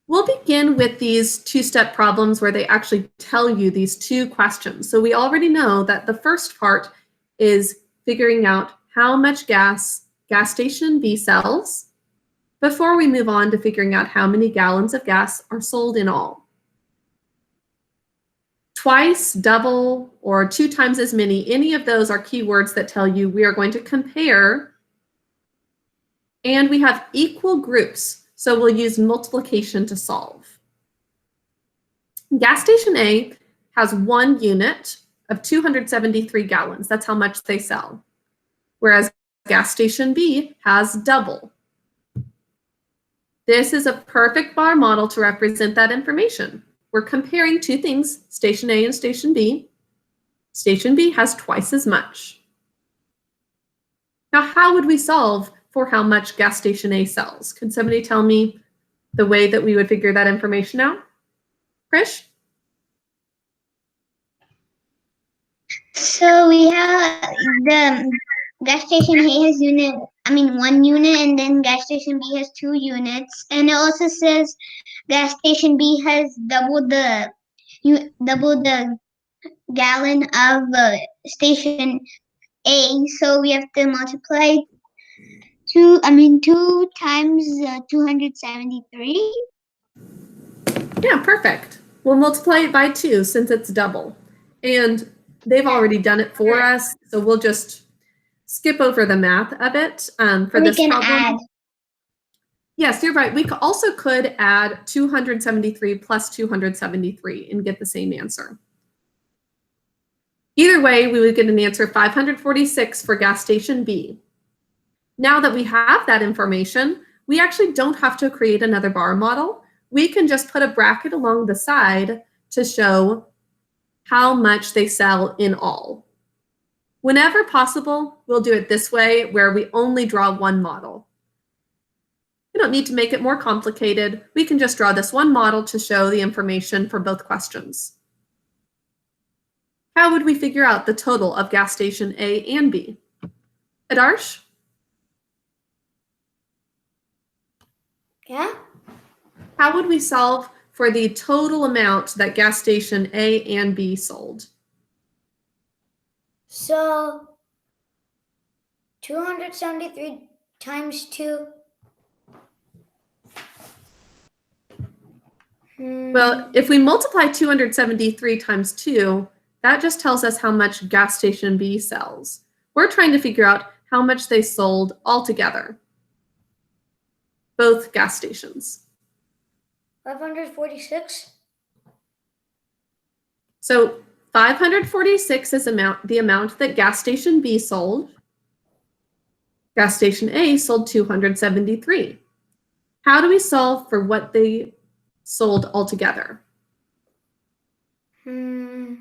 We'll begin with these two-step problems where they actually tell you these two questions. So we already know that the first part is figuring out how much gas gas station B sells before we move on to figuring out how many gallons of gas are sold in all. Twice, double, or 2 times as many, any of those are keywords that tell you we are going to compare, and we have equal groups, so we'll use multiplication to solve. Gas station A has 1 unit of 273 gallons. That's how much they sell. Whereas gas station B has double. This is a perfect bar model to represent that information. We're comparing 2 things, station A and station B. Station B has twice as much. Now, how would we solve for how much gas station A sells? Can somebody tell me the way that we would figure that information out? Krish? So we have the gas station A has 1 unit, and then gas station B has 2 units. And it also says gas station B has double the gallon of station A. So we have to multiply 2 times 273. Yeah, perfect. We'll multiply it by 2 since it's double. And they've already done it for us, so we'll just skip over the math of it for this problem. Add. Yes, you're right. We also could add 273 plus 273 and get the same answer. Either way, we would get an answer 546 for gas station B. Now that we have that information, we actually don't have to create another bar model. We can just put a bracket along the side to show how much they sell in all. Whenever possible, we'll do it this way, where we only draw one model. We don't need to make it more complicated. We can just draw this one model to show the information for both questions. How would we figure out the total of gas station A and B? Adarsh? Yeah? How would we solve for the total amount that gas station A and B sold? So 273 times 2. Well, if we multiply 273 times 2, that just tells us how much gas station B sells. We're trying to figure out how much they sold altogether, both gas stations. 546. So 546 is the amount that gas station B sold. Gas station A sold 273. How do we solve for what they sold altogether? I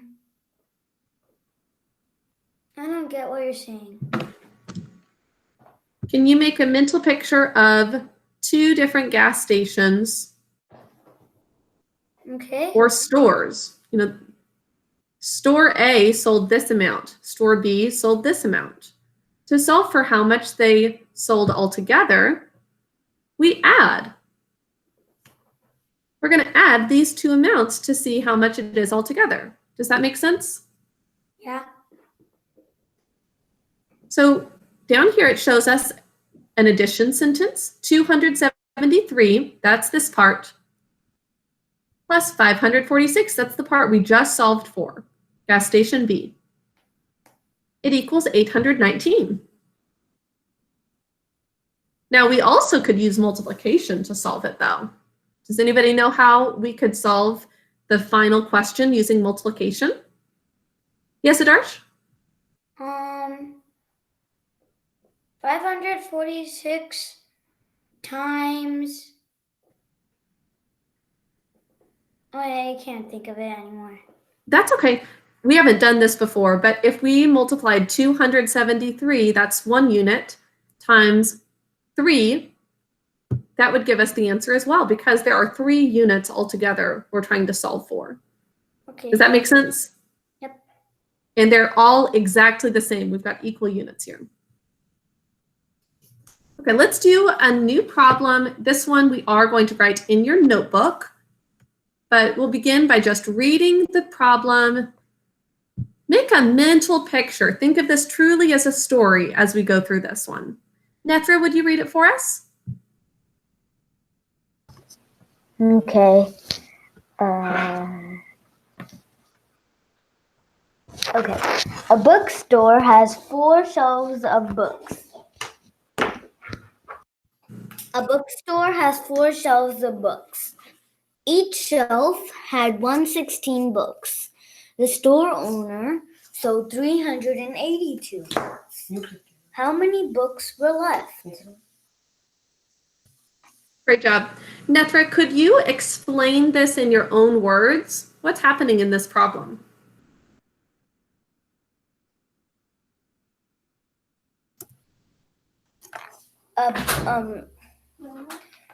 don't get what you're saying. Can you make a mental picture of two different gas stations Okay. or stores? You know, store A sold this amount, store B sold this amount. To solve for how much they sold altogether, we add. We're going to add these two amounts to see how much it is altogether. Does that make sense? Yeah. So down here it shows us an addition sentence, 273, that's this part, plus 546, that's the part we just solved for, gas station B. It equals 819. Now we also could use multiplication to solve it though. Does anybody know how we could solve the final question using multiplication? Yes, Adarsh? 546 times. Oh, I can't think of it anymore. That's okay. We haven't done this before, but if we multiplied 273, that's 1 unit, times 3, that would give us the answer as well, because there are 3 units altogether we're trying to solve for. Okay. Does that make sense? Yep. And they're all exactly the same. We've got equal units here. Okay, let's do a new problem. This one we are going to write in your notebook, but we'll begin by just reading the problem. Make a mental picture. Think of this truly as a story as we go through this one. Netra, would you read it for us? Okay. Okay. A bookstore has 4 shelves of books. A bookstore has 4 shelves of books. Each shelf had 116 books. The store owner sold 382 books. How many books were left? Great job. Netra, could you explain this in your own words? What's happening in this problem?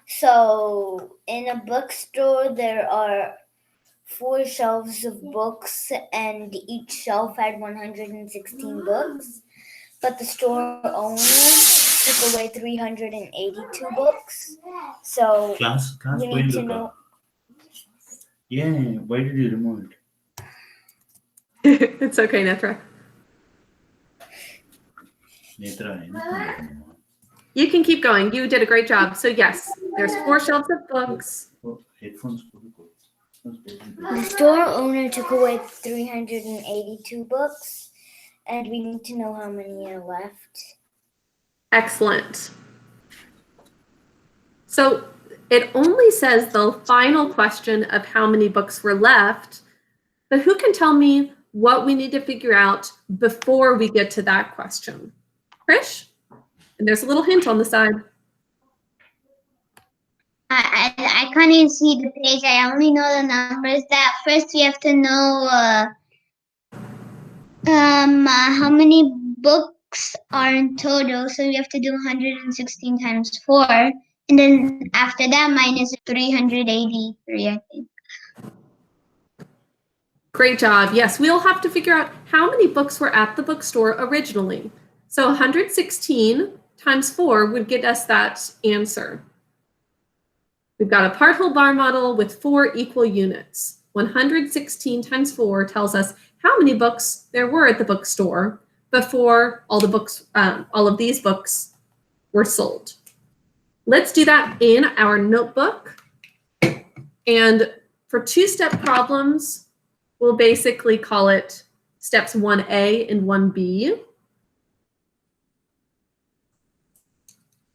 So in a bookstore, there are 4 shelves of books, and each shelf had 116 books. But the store owner took away 382 books. So Class, we need to know. Yeah, why did you remove It's okay, Netra. it? Netra, You can keep going. You did a great job. So yes, there's 4 shelves of books. headphones. The store owner took away 382 books, and we need to know how many are left. Excellent. So it only says the final question of how many books were left, but who can tell me what we need to figure out before we get to that question. Krish? And there's a little hint on the side. I can't even see the page. I only know the numbers. That first we have to know how many books are in total. So we have to do 116 times 4. And then after that, minus 383, I think. Great job. Yes, we'll have to figure out how many books were at the bookstore originally. So 116 times 4 would get us that answer. We've got a part-whole bar model with 4 equal units. 116 times 4 tells us how many books there were at the bookstore before all of these books were sold. Let's do that in our notebook. And for two-step problems, we'll basically call it steps 1A and 1B.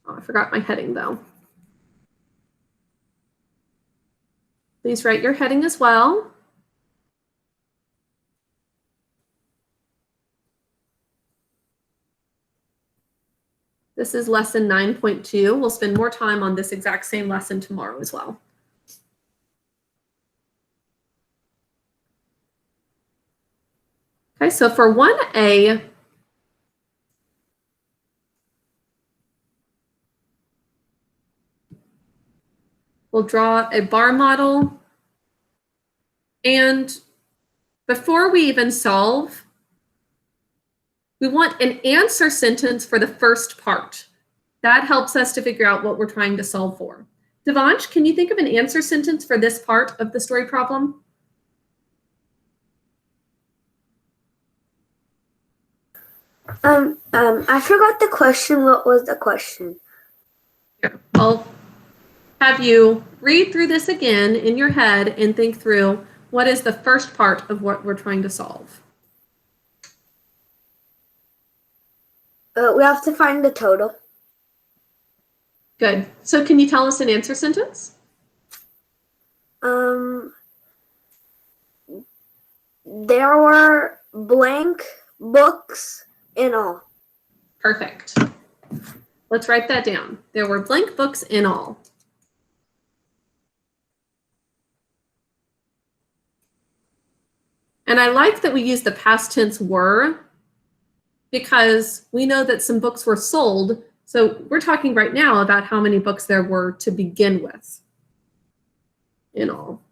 Oh, I forgot my heading though. Please write your heading as well. This is lesson 9.2. We'll spend more time on this exact same lesson tomorrow as well. Okay, so for 1A, we'll draw a bar model. And before we even solve, we want an answer sentence for the first part. That helps us to figure out what we're trying to solve for. Devansh, can you think of an answer sentence for this part of the story problem? I forgot the question. What was the question? Here, I'll have you read through this again in your head and think through what is the first part of what we're trying to solve. We have to find the total. Good. So can you tell us an answer sentence? There were blank books in all. Perfect. Let's write that down. There were blank books in all. And I like that we use the past tense were, because we know that some books were sold. So we're talking right now about how many books there were to begin with in all.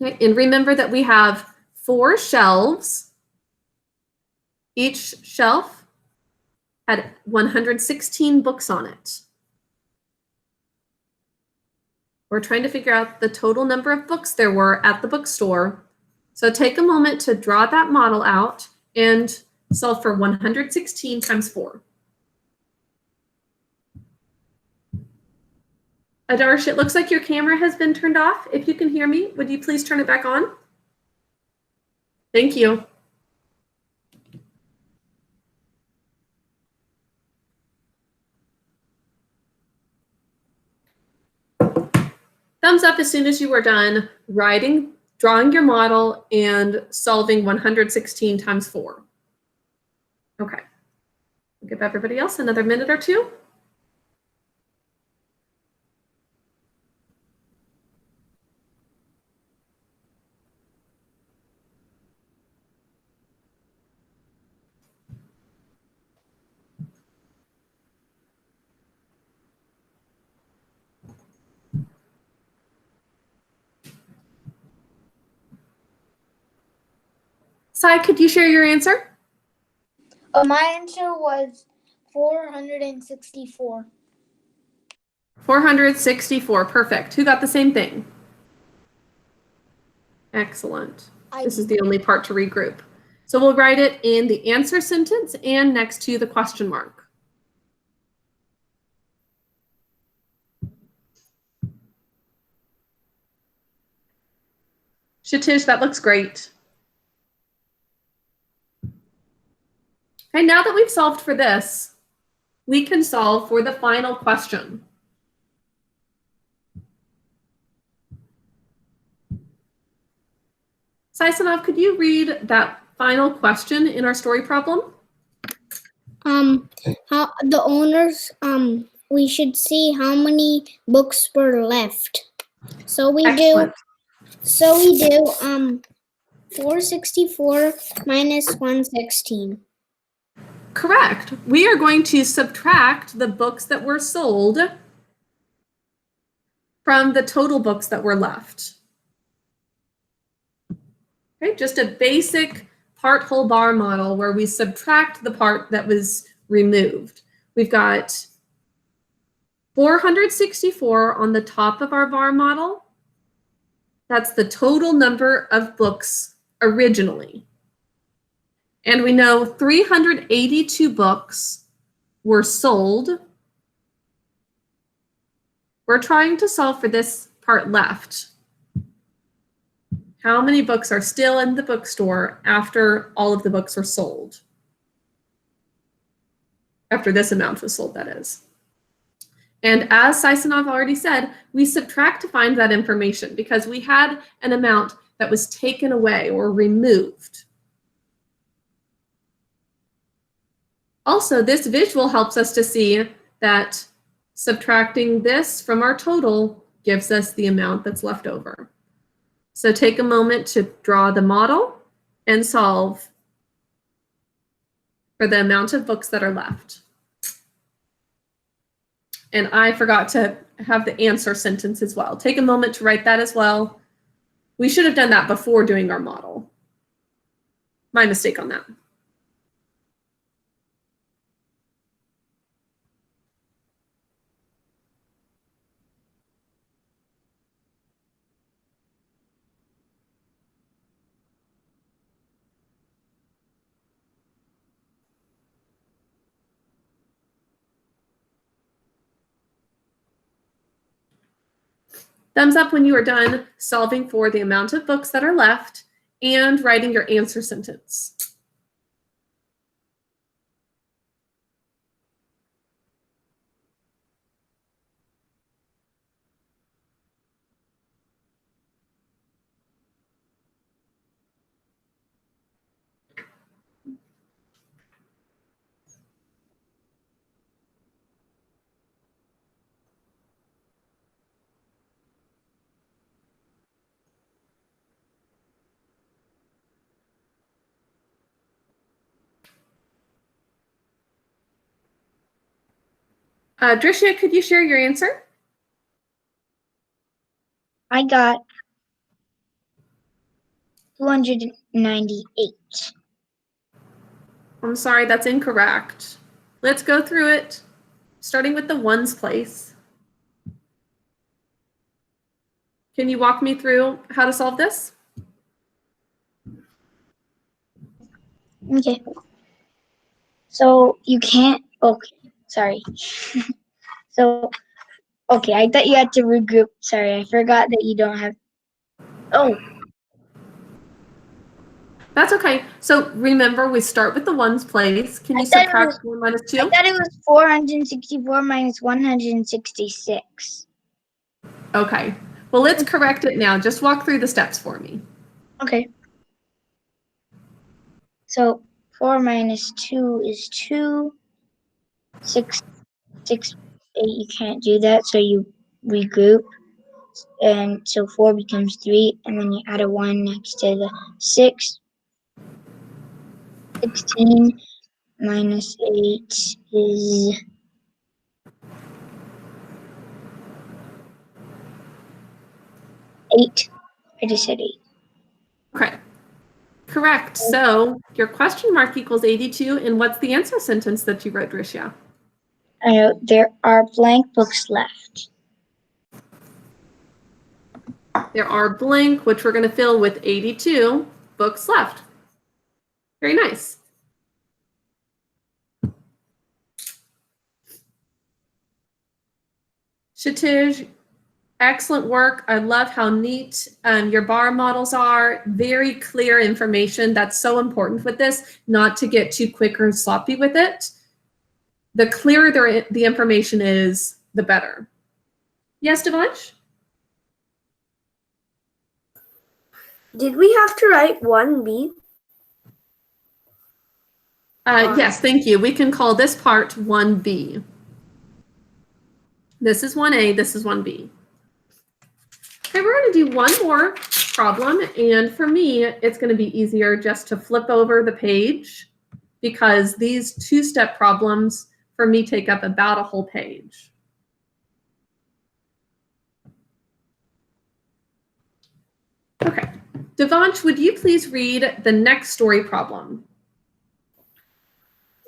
Okay, and remember that we have 4 shelves. Each shelf had 116 books on it. We're trying to figure out the total number of books there were at the bookstore. So take a moment to draw that model out and solve for 116 times 4. Adarsh, it looks like your camera has been turned off. If you can hear me, would you please turn it back on? Thank you. Thumbs up as soon as you are done drawing your model and solving 116 times 4. Okay. I'll give everybody else another minute or two. Sai, could you share your answer? My answer was 464. 464, perfect. Who got the same thing? Excellent. This is the only part to regroup. So we'll write it in the answer sentence and next to the question mark. Shatish, that looks great. Okay, now that we've solved for this, we can solve for the final question. Saisanov, could you read that final question in our story problem? How the owners, we should see how many books were left. So we Excellent. do 464 minus 116. Correct. We are going to subtract the books that were sold from the total books that were left. Okay, just a basic part whole bar model where we subtract the part that was removed. We've got 464 on the top of our bar model. That's the total number of books originally. And we know 382 books were sold. We're trying to solve for this part left. How many books are still in the bookstore after all of the books were sold? After this amount was sold, that is. And as Saisanov already said, we subtract to find that information because we had an amount that was taken away or removed. Also, this visual helps us to see that subtracting this from our total gives us the amount that's left over. So take a moment to draw the model and solve for the amount of books that are left. And I forgot to have the answer sentence as well. Take a moment to write that as well. We should have done that before doing our model. My mistake on that. Thumbs up when you are done solving for the amount of books that are left and writing your answer sentence. Dricia, could you share your answer? I got 298. I'm sorry, that's incorrect. Let's go through it, starting with the ones place. Can you walk me through how to solve this? Okay. So you can't, okay, sorry. So, okay, I thought you had to regroup. Sorry, I forgot that you don't have, oh. That's okay. So remember, we start with the ones place. Can you subtract 1 minus 2? I thought it was 464 minus 166. Okay. Well, let's correct it now. Just walk through the steps for me. Okay. So 4 minus 2 is 2. 6, 8, you can't do that, so you regroup. And so 4 becomes 3, and then you add a 1 next to the 6. 16 minus 8 is 8. I just said 8. Okay. Correct. So your question mark equals 82. And what's the answer sentence that you wrote, Dricia? There are blank books left. There are blank, which we're going to fill with 82 books left. Very nice. Kshitij, excellent work. I love how neat your bar models are. Very clear information. That's so important with this, not to get too quick or sloppy with it. The clearer the information is, the better. Yes, Devansh? Did we have to write 1B? Yes, thank you. We can call this part 1B. This is 1A, this is 1B. Okay, we're going to do one more problem, and for me, it's going to be easier just to flip over the page because these two-step problems for me take up about a whole page. Okay, Devansh, would you please read the next story problem?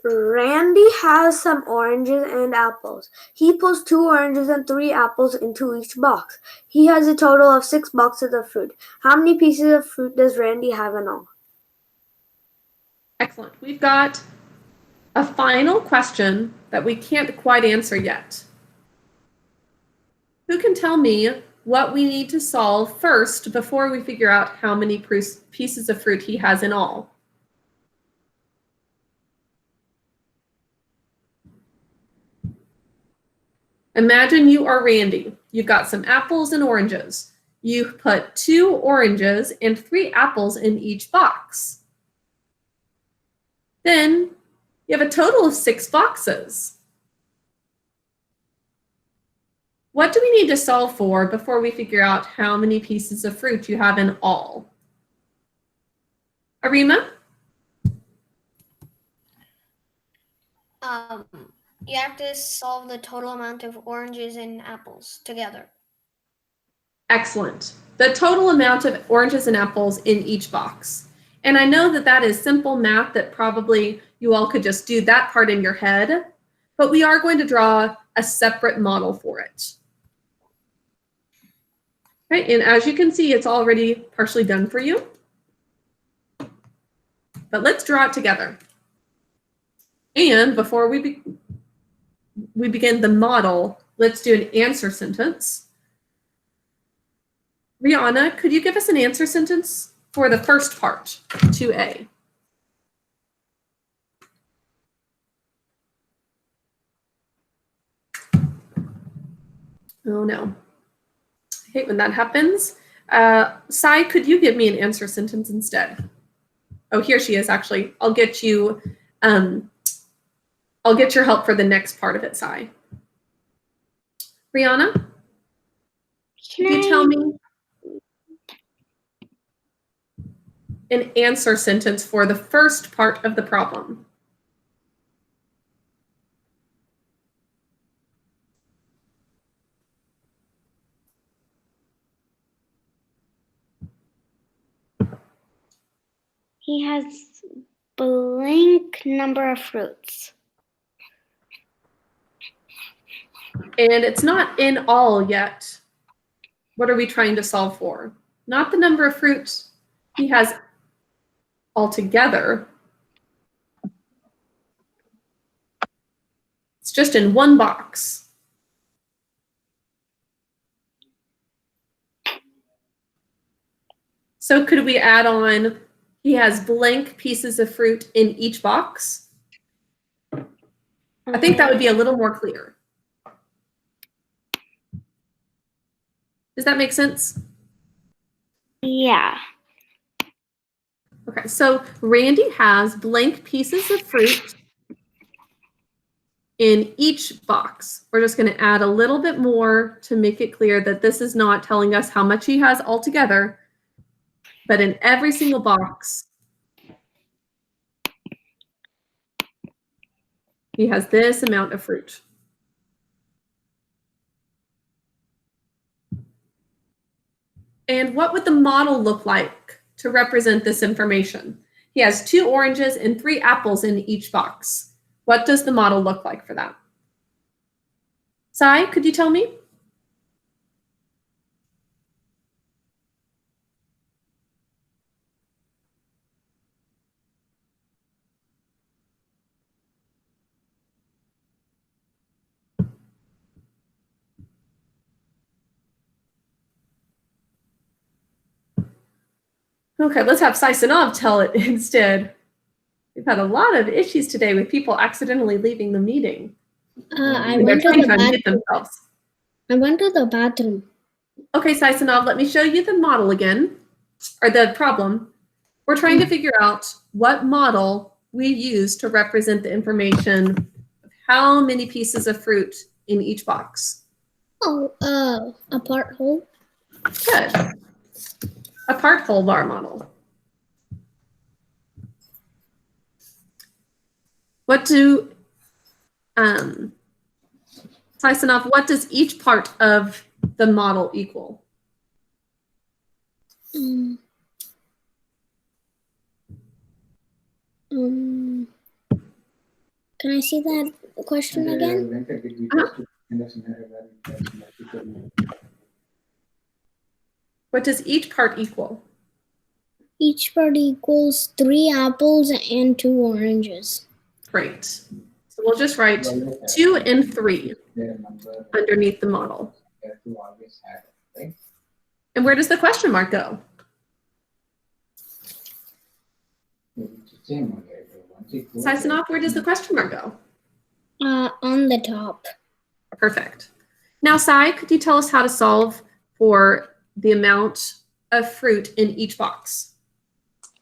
Randy has some oranges and apples. He puts 2 oranges and 3 apples into each box. He has a total of 6 boxes of fruit. How many pieces of fruit does Randy have in all? Excellent. We've got a final question that we can't quite answer yet. Who can tell me what we need to solve first before we figure out how many pieces of fruit he has in all? Imagine you are Randy. You've got some apples and oranges. You put 2 oranges and 3 apples in each box. Then you have a total of 6 boxes. What do we need to solve for before we figure out how many pieces of fruit you have in all? Arima? You have to solve the total amount of oranges and apples together. Excellent. The total amount of oranges and apples in each box. And I know that that is simple math that probably you all could just do that part in your head, but we are going to draw a separate model for it. Right, and as you can see, it's already partially done for you. But let's draw it together. And before we begin the model, let's do an answer sentence. Rihanna, could you give us an answer sentence for the first part, 2A? Oh no, I hate when that happens. Sai, could you give me an answer sentence instead? Oh, here she is actually. I'll get you, I'll get your help for the next part of it, Sai. Rihanna, can you tell me an answer sentence for the first part of the problem? He has blank number of fruits. And it's not in all yet. What are we trying to solve for? Not the number of fruits he has altogether. It's just in one box. So could we add on, he has blank pieces of fruit in each box? I think that would be a little more clear. Does that make sense? Yeah. Okay, so Randy has blank pieces of fruit in each box. We're just going to add a little bit more to make it clear that this is not telling us how much he has altogether, but in every single box, he has this amount of fruit. And what would the model look like to represent this information? He has 2 oranges and 3 apples in each box. What does the model look like for that? Sai, could you tell me? Okay, let's have Saisanov tell it instead. We've had a lot of issues today with people accidentally leaving the meeting. I went to the bathroom. Okay, Saisanov, let me show you the model again. or the problem, we're trying to figure out what model we use to represent the information of how many pieces of fruit in each box. Oh, a part whole. Good. A part whole bar model. What do, Tysonoff, what does each part of the model equal? Can I see that question again? What does each part equal? Each part equals 3 apples and 2 oranges. Great. So we'll just write 2 and 3 underneath the model. And where does the question mark go? Tysonoff, where does the question mark go? On the top. Perfect. Now, Sai, could you tell us how to solve for the amount of fruit in each box?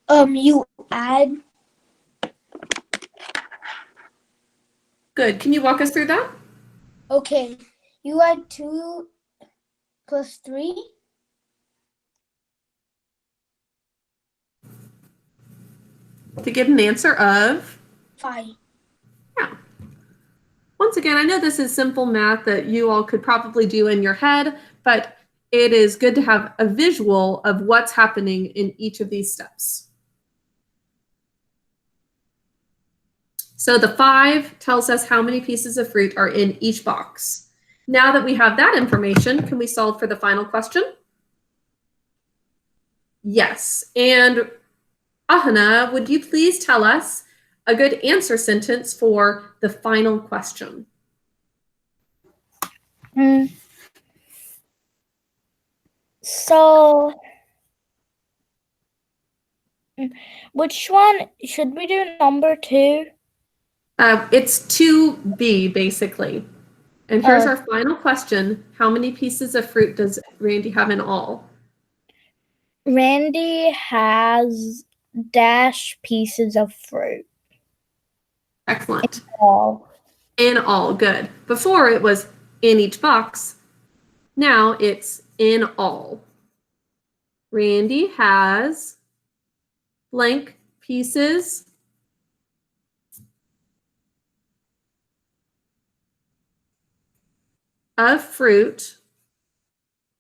You add. Good. Can you walk us through that? Okay, you add 2 plus 3. To get an answer of? 5. Yeah. Once again, I know this is simple math that you all could probably do in your head, but it is good to have a visual of what's happening in each of these steps. So the 5 tells us how many pieces of fruit are in each box. Now that we have that information, can we solve for the final question? Yes. And Ahana, would you please tell us a good answer sentence for the final question? So, which one should we do? Number 2? It's 2B, basically. And here's our final question. How many pieces of fruit does Randy have in all? Randy has dash pieces of fruit. Excellent. All. In all, good. Before it was in each box. Now it's in all. Randy has blank pieces of fruit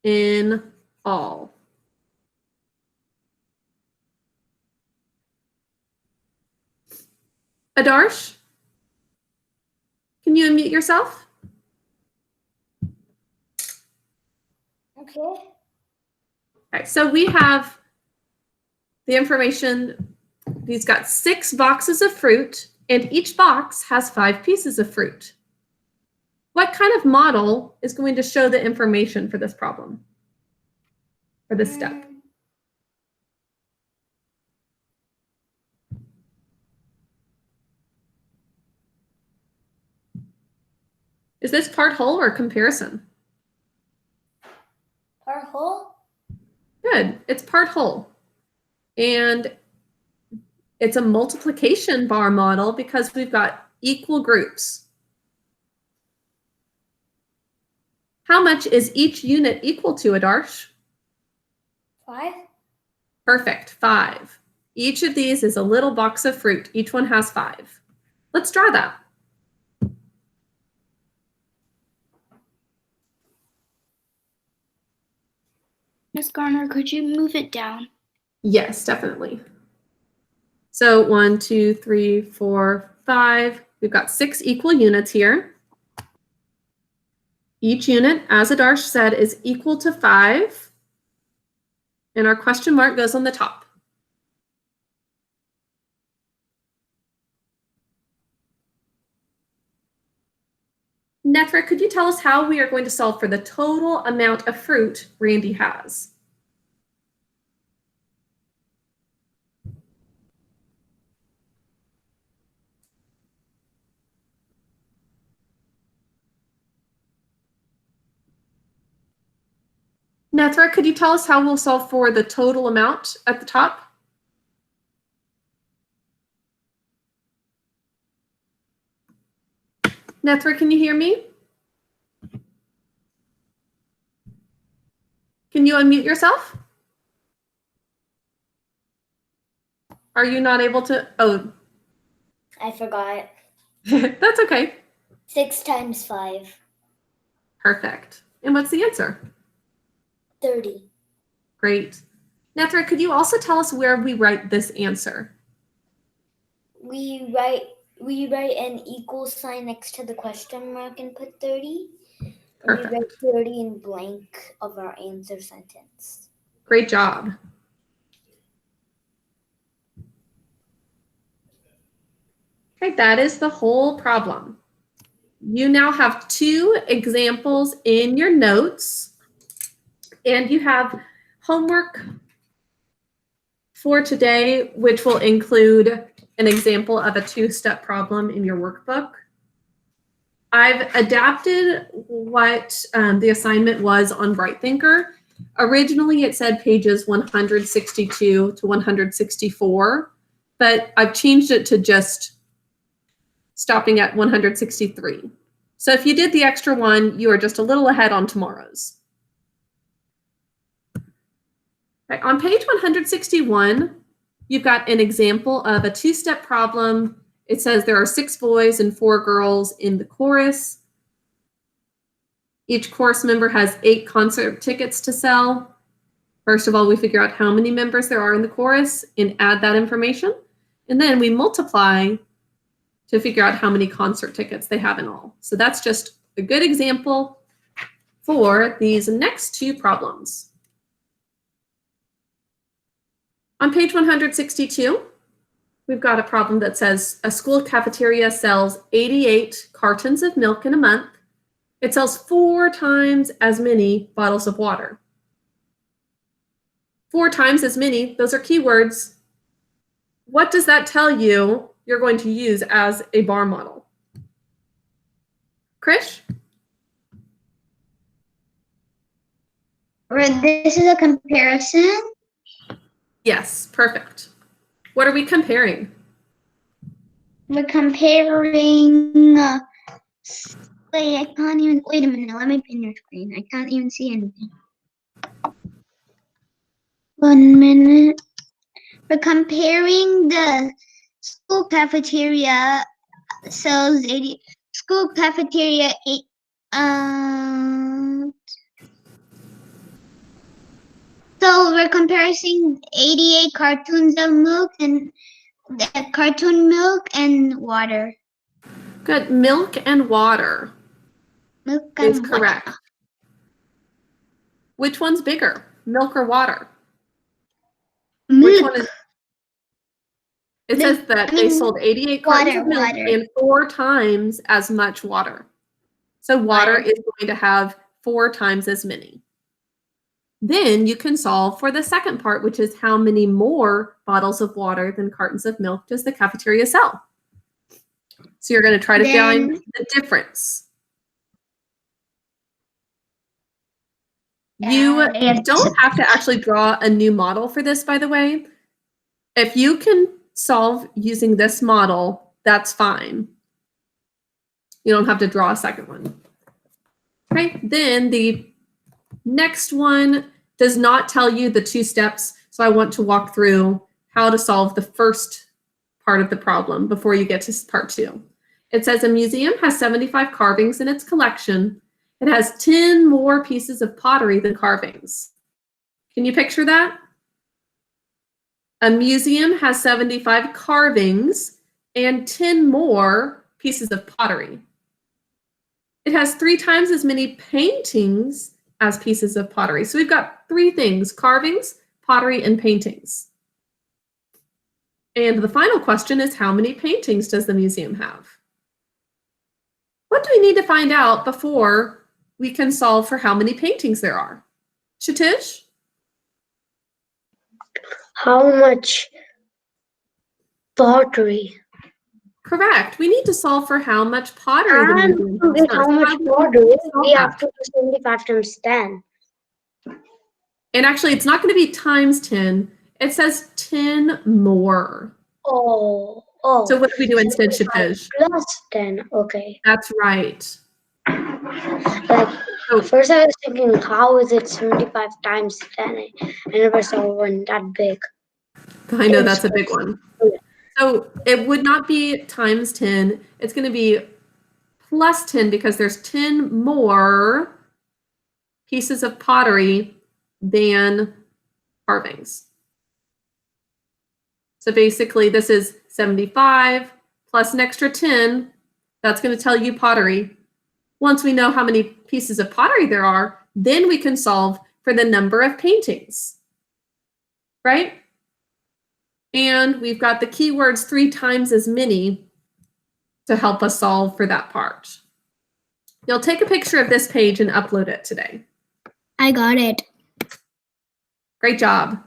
in all. Adarsh, can you unmute yourself? Okay. Okay, so we have the information. He's got 6 boxes of fruit, and each box has 5 pieces of fruit. What kind of model is going to show the information for this problem, for this step? Is this part whole or comparison? Part whole? Good, it's part whole. And it's a multiplication bar model because we've got equal groups. How much is each unit equal to, Adarsh? 5. Perfect, 5. Each of these is a little box of fruit. Each one has 5. Let's draw that. Miss Garner, could you move it down? Yes, definitely. So 1, 2, 3, 4, 5. We've got 6 equal units here. Each unit, as Adarsh said, is equal to 5. And our question mark goes on the top. Netra, could you tell us how we are going to solve for the total amount of fruit Randy has? Nethra, could you tell us how we'll solve for the total amount at the top? Nethra, can you hear me? Can you unmute yourself? Are you not able to? Oh, I forgot. that's okay. 6 times 5. Perfect. And what's the answer? 30. Great. Nethra, could you also tell us where we write this answer? We write an equal sign next to the question mark and put 30. Perfect. We write 30 in blank of our answer sentence. Great job. Okay, that is the whole problem. You now have 2 examples in your notes, and you have homework for today, which will include an example of a 2-step problem in your workbook. I've adapted what the assignment was on BrightThinker. Originally, it said pages 162 to 164, but I've changed it to just stopping at 163. So if you did the extra one, you are just a little ahead on tomorrow's. Right, on page 161, you've got an example of a 2-step problem. It says there are 6 boys and 4 girls in the chorus. Each chorus member has 8 concert tickets to sell. First of all, we figure out how many members there are in the chorus and add that information. And then we multiply to figure out how many concert tickets they have in all. So that's just a good example for these next 2 problems. On page 162, we've got a problem that says a school cafeteria sells 88 cartons of milk in a month. It sells 4 times as many bottles of water. 4 times as many, those are keywords. What does that tell you you're going to use as a bar model? Krish? This is a comparison. Yes, perfect. What are we comparing? We're comparing. Wait, I can't even. Wait a minute. Let me pin your screen. I can't even see anything. 1 minute. We're comparing the school cafeteria sells 80. School cafeteria 8. So we're comparing 88 cartons of milk and cartoon milk and water. Good. Milk and water. Milk and is correct. water. Which one's bigger, milk or water? Milk. Which one is? It says that they sold 88 cartons of milk and 4 times as much water. So water is going to have 4 times as many. Then you can solve for the second part, which is how many more bottles of water than cartons of milk does the cafeteria sell? So you're going to try to find the difference. You don't have to actually draw a new model for this, by the way. If you can solve using this model, that's fine. You don't have to draw a second one. Okay, then the next one does not tell you the 2 steps, so I want to walk through how to solve the first part of the problem before you get to part 2. It says a museum has 75 carvings in its collection. It has 10 more pieces of pottery than carvings. Can you picture that? A museum has 75 carvings and 10 more pieces of pottery. It has 3 times as many paintings as pieces of pottery. So we've got 3 things: carvings, pottery, and paintings. And the final question is, how many paintings does the museum have? What do we need to find out before we can solve for how many paintings there are? Shatish? How much pottery? Correct. We need to solve for how much pottery the And museum to has. get how much pottery, we have to do 75 times 10. And actually, it's not going to be times 10. It says 10 more. Oh. So what do we do instead, Shapish? Plus 10. Okay. That's right. Like, first I was thinking, how is it 75 times 10? I never saw one that big. I know that's a big one. So it would not be times 10. It's going to be plus 10 because there's 10 more pieces of pottery than carvings. So basically this is 75 plus an extra 10. That's going to tell you pottery. Once we know how many pieces of pottery there are, then we can solve for the number of paintings, right? And we've got the keywords 3 times as many to help us solve for that part. You'll take a picture of this page and upload it today. I got it. Great job.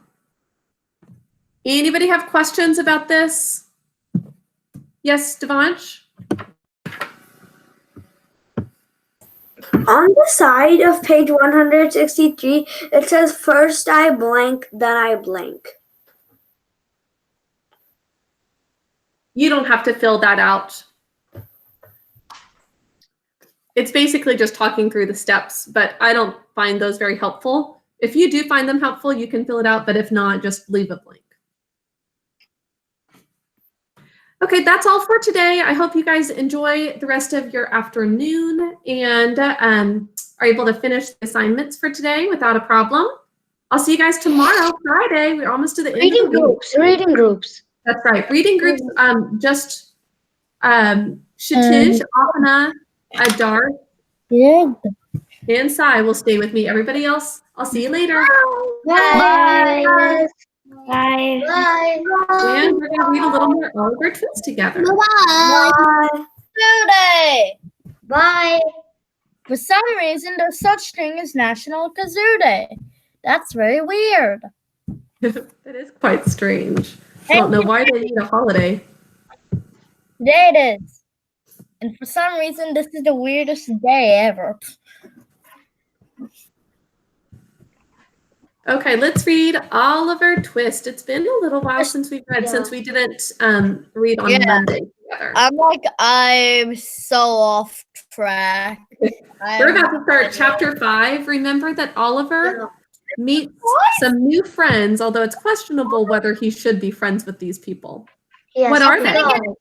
Anybody have questions about this? Yes, Devansh? On the side of page 163, it says first I blank, then I blank. You don't have to fill that out. It's basically just talking through the steps, but I don't find those very helpful. If you do find them helpful, you can fill it out, but if not, just leave it blank. Okay, that's all for today. I hope you guys enjoy the rest of your afternoon and are able to finish the assignments for today without a problem. I'll see you guys tomorrow, Friday. We're almost to the end of the week. Reading groups. That's right. Reading groups, just Shatish, Apana, Adar, and Sai will stay with me. Everybody else, I'll see you later. Bye. Bye. Bye. And we're going to read a little more Oliver Twist together. Bye. Day. Bye. For some reason, there's such thing as National Kazoo Day. That's very weird. That is quite strange. I don't know why they need a holiday. Today it is. And for some reason, this is the weirdest day ever. Okay, let's read Oliver Twist. It's been a little while since we've read, since we didn't read on Monday together. I'm so off track. We're about to start chapter 5. Remember that Oliver meets some new friends, although it's questionable whether he should be friends with these people. Yes, What are they? No,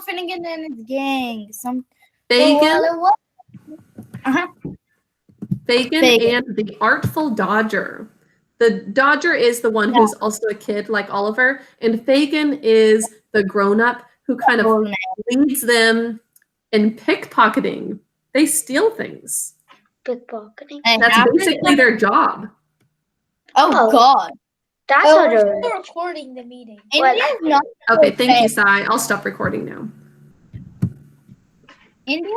Finnegan and his gang. Fagin, Uh-huh. Fagin and the Artful Dodger. The Dodger is the one who's also a kid like Oliver, and Fagin is the grown-up who kind of leads them in pickpocketing. They steal things. Pickpocketing. That's basically their job. Oh, God. That's Oh, what we're it still is. recording the meeting. India's not Okay, thank you, Sai. I'll stop recording now. India